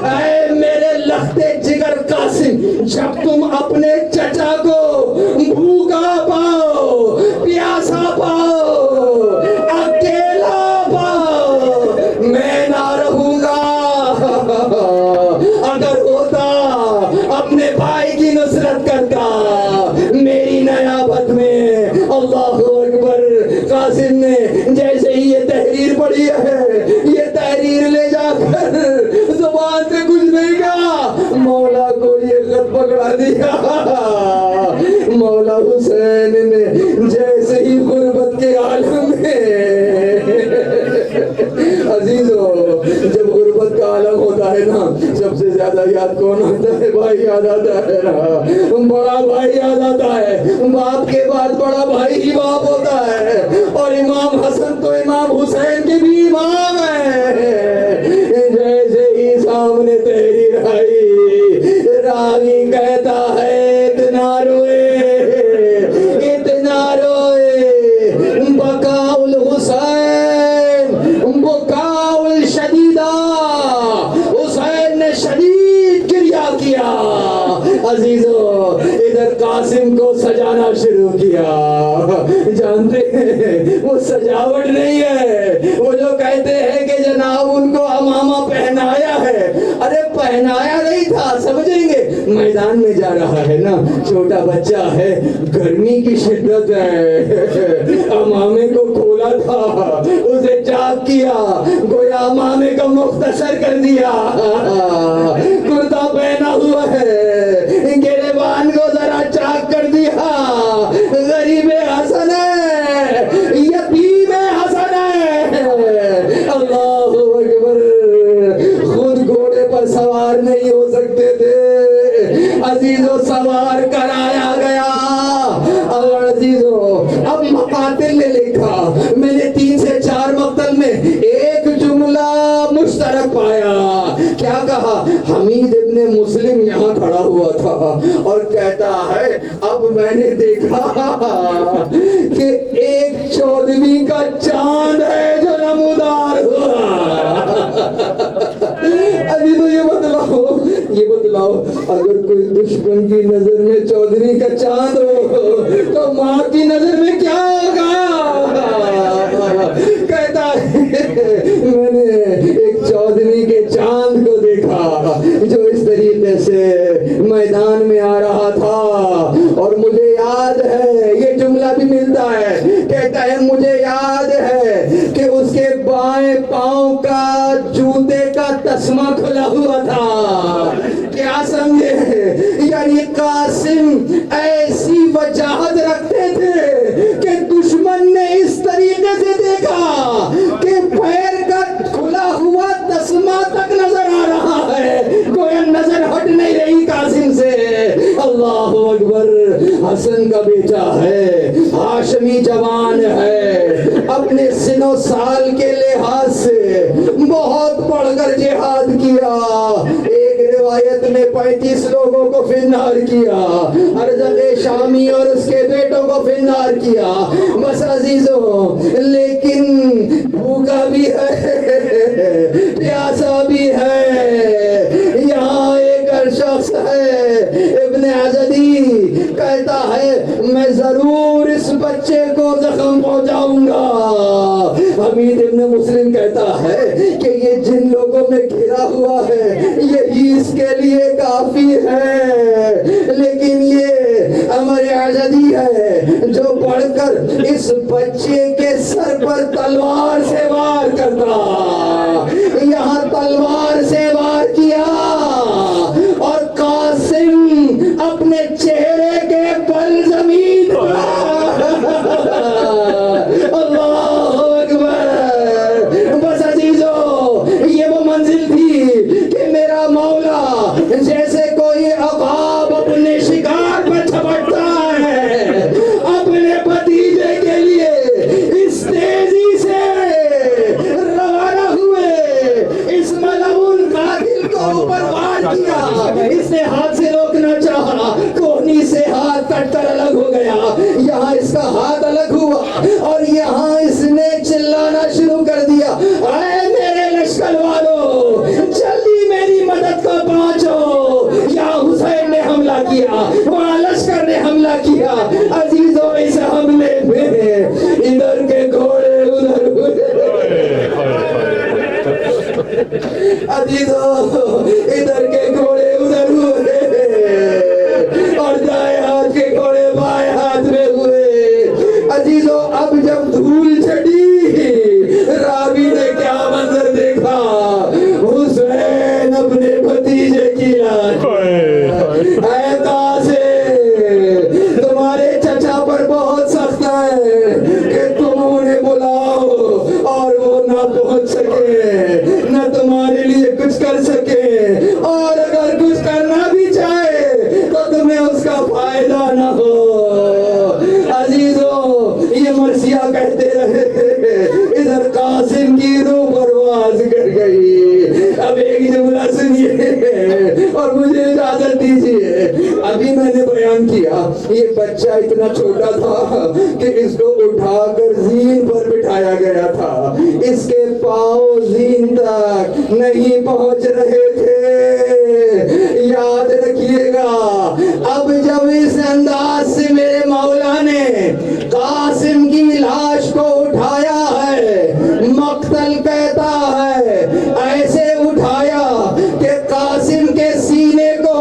اے میرے لخت جگر قاسم، جب تم اپنے چچا کو بھوکا پاؤ، پیاسا پاؤ، اکیلا پاؤ، میں نہ رہوں گا۔ اگر ہوتا اپنے بھائی کی نصرت کرتا میری نیابت میں۔ اللہ اکبر۔ قاسم نے جیسے ہی یہ تحریر پڑھی ہے، یہ تحریر لے جا کر زبان سے کچھ نہیں کہا، مولا کو یہ خط پکڑا دیا۔ مولا حسین نے جیسے ہی غربت کے عالم میں، عزیزو جب غربت کا عالم ہوتا ہے نا، سب سے زیادہ یاد کون آتا ہے؟ بھائی یاد آتا ہے نا، بڑا بھائی یاد آتا ہے۔ باپ کے بعد بڑا بھائی ہی باپ ہوتا ہے، اور امام حسن تو امام حسین کے بھی امام ہیں۔ جیسے ہی سامنے تحریر آئی، راوی کہتا ہے اتنا روئے، اتنا روئے، بکاء الحسین بکاء الشدیدہ، حسین نے شدید گریہ کیا۔ عزیزو ادھر قاسم کو سجانا شروع کیا۔ جانتے ہیں وہ سجاوٹ نہیں ہے، وہ جو کہتے ہیں کہ جناب ان کو امامہ پہنایا ہے، ارے پہنایا نہیں تھا، سمجھیں گے میدان میں جا رہا ہے نا، چھوٹا بچہ ہے، گرمی کی شدت ہے، امامے کو کھولا تھا، اسے چاک کیا، گویا امامے کو مختصر کر دیا، کرتا پہنا ہوا ہے، گریبان کو ذرا چاک کر دیا۔ غریب حسن ہے، یتیم حسن ہے۔ اللہ اکبر۔ خود گھوڑے پر سوار نہیں ہو سکتے تھے، عزیزو سوار کرایا گیا۔ اور عزیزو اب مقاتل نے لکھا، میں نے 3 سے 4 مقتل میں ایک جملہ مشترک پایا۔ کیا کہا؟ حمید ابن مسلم تھا اور کہتا ہے اب میں نے دیکھا کہ ایک 14ویں کا چاند ہے جو نمودار ہوا۔ ابھی تو یہ بتلاؤ اگر کوئی دشمن کی نظر میں 14ویں کا چاند ہو تو ماں کی نظر میں کیا ہوگا؟ کہتا ہے میں نے ایک 14ویں کے چاند کو دیکھا جو اس طریقے سے میدان میں آ رہا تھا، اور مجھے یاد ہے، یہ جملہ بھی ملتا ہے، کہتا ہے مجھے یاد ہے کہ اس کے بائیں پاؤں کا جوتے کا تسمہ کھلا ہوا تھا۔ کیا سمجھے؟ یعنی قاسم ایسی وجاہت رکھتے تھے کہ دشمن نے اس طریقے سے دیکھا کہ پیر کا کھلا ہوا تسمہ تک نظر آ رہا ہے، کوئی نظر ہٹ نہیں رہی قاسم سے۔ اللہ اکبر، حسن کا بیٹا ہے، ہاشمی جوان ہے، اپنے سن و سال کے لحاظ سے بہت پڑھ کر جہاد کیا، ایک روایت میں 35 لوگوں کو فنار کیا، ارزق شامی اور اس کے بیٹوں کو فنار کیا۔ بس عزیزوں، لیکن بھوکا بھی ہے، پیاسا بھی ہے۔ یہاں ایک شخص ہے ابن عزدی، کہتا ہے میں ضرور اس بچے کو زخم پہنچاؤں گا۔ حمید ابن مسلم کہتا ہے کہ یہ جن لوگوں میں گھرا ہوا ہے یہی اس کے لیے کافی ہے، لیکن یہ امر عزدی ہے جو پڑھ کر اس بچے کے سر پر تلوار سے وار کرتا۔ یہاں تلوار سے وار کیا اور قاسم اپنے چہرے کے بل زمین اللہ اکبر۔ بس عزیزو، یہ وہ منزل تھی کہ میرا مولا جیسے کوئی عقاب اپنے شکار پر چھپٹتا ہے، اپنے بھتیجے کے لیے اس تیزی سے روانہ ہوئے، اس ملعون قاتل کو اوپر وار کیا۔ اس نے ہاتھ سے روکنا چاہا، کوہنی سے ہاتھ کٹ کر الگ ہو گیا، یہاں اس کا ہاتھ الگ ہوا اور یہاں اس نے چلانا شروع کر دیا، اے میرے لشکر والو، جلدی میری مدد کو پہنچو۔ یہاں حسین نے حملہ کیا، وہاں لشکر نے حملہ کیا۔ عزیزوں، اس حملے میں ادھر کے گھوڑے ادھر ہوئے، عزیزوں ادھر کے گھوڑے ادھر ہوئے اور دائیں ہاتھ کے گھوڑے بائیں ہاتھ میں ہوئے۔ عزیزوں، اب جب دھول چڑھی، راوی نے کیا منظر دیکھا؟ حسین اپنے بھتیجے کی لاش، اے قاسم، تمہارے چچا پر بہت سخت ہے کہ تم انہیں بلاؤ اور وہ نہ پہنچ سکے، نہ تمہارے لیے کچھ کر سکے، اور اگر کچھ کرنا بھی چاہے تو تمہیں اس کا فائدہ نہ ہو۔ عزیزوں، یہ مرثیہ کہتے رہے، ادھر قاسم کی روح پرواز کر گئی۔ اب ایک جملہ سنیے اور مجھے اجازت دیجیے۔ ابھی میں نے بیان کیا یہ بچہ اتنا چھوٹا تھا کہ اس کو اٹھا کر زین پر بٹھایا گیا تھا، اس کے پاؤں زین تک نہیں پہنچ رہے تھے۔ یاد رکھیے گا، اب جب اس انداز سے میرے مولا نے قاسم کی لاش کو اٹھایا ہے، مقتل کہتا ہے ایسے اٹھایا کہ قاسم کے سینے کو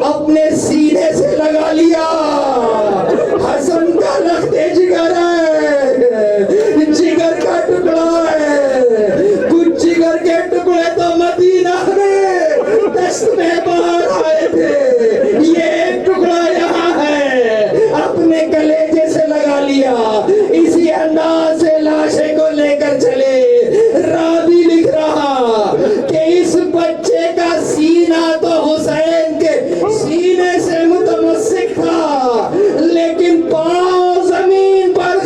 اپنے سینے سے لگا لیا۔ حسن کا لختے جگر ہے، جگر کا ٹکڑا ہے، کچھ جگر کے ٹکڑے تو مدینہ میں دست میں باہر آئے تھے، یہ ایک ٹکڑا یہاں ہے، اپنے کلیجے سے لگا لیا۔ اسی انداز سے لاشے کو لے کر چلے۔ راوی لکھ رہا کہ اس بچے کا سینہ تو حسین کے سینے سے متمسک تھا، لیکن پاؤں زمین پر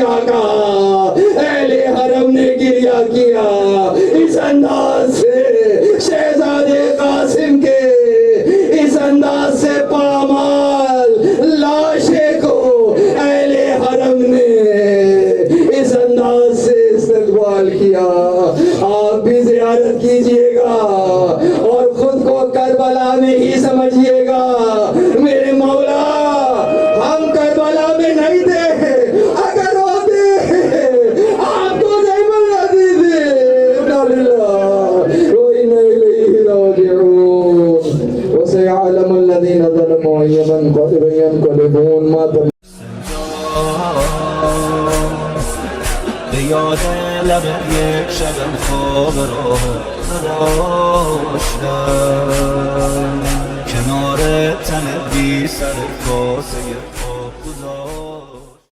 آقا اہل حرم نے گریہ کیا اس انداز سے شہزادے قاسم کے اس انداز سے پامال لاشے کو اہل حرم نے اس انداز سے استقبال کیا. آپ بھی زیارت کیجئے گا اور خود کو کربلا میں ہی سمجھیے گا. میرے مولا ہم کربلا میں نہیں تھے, اگر ہوتے آپ کو زیمن نہ دیتے. وَإِنَّ إِلَيْهِ رَاجِعُونَ وَسَيَعْلَمُ الَّذِينَ ظَلَمُوا أَيَّ مُنقَلِبٍ يَنقَلِبُونَ. ما به یاد لب یک شبم خواب را داشتم کنار تن بی سر کاسه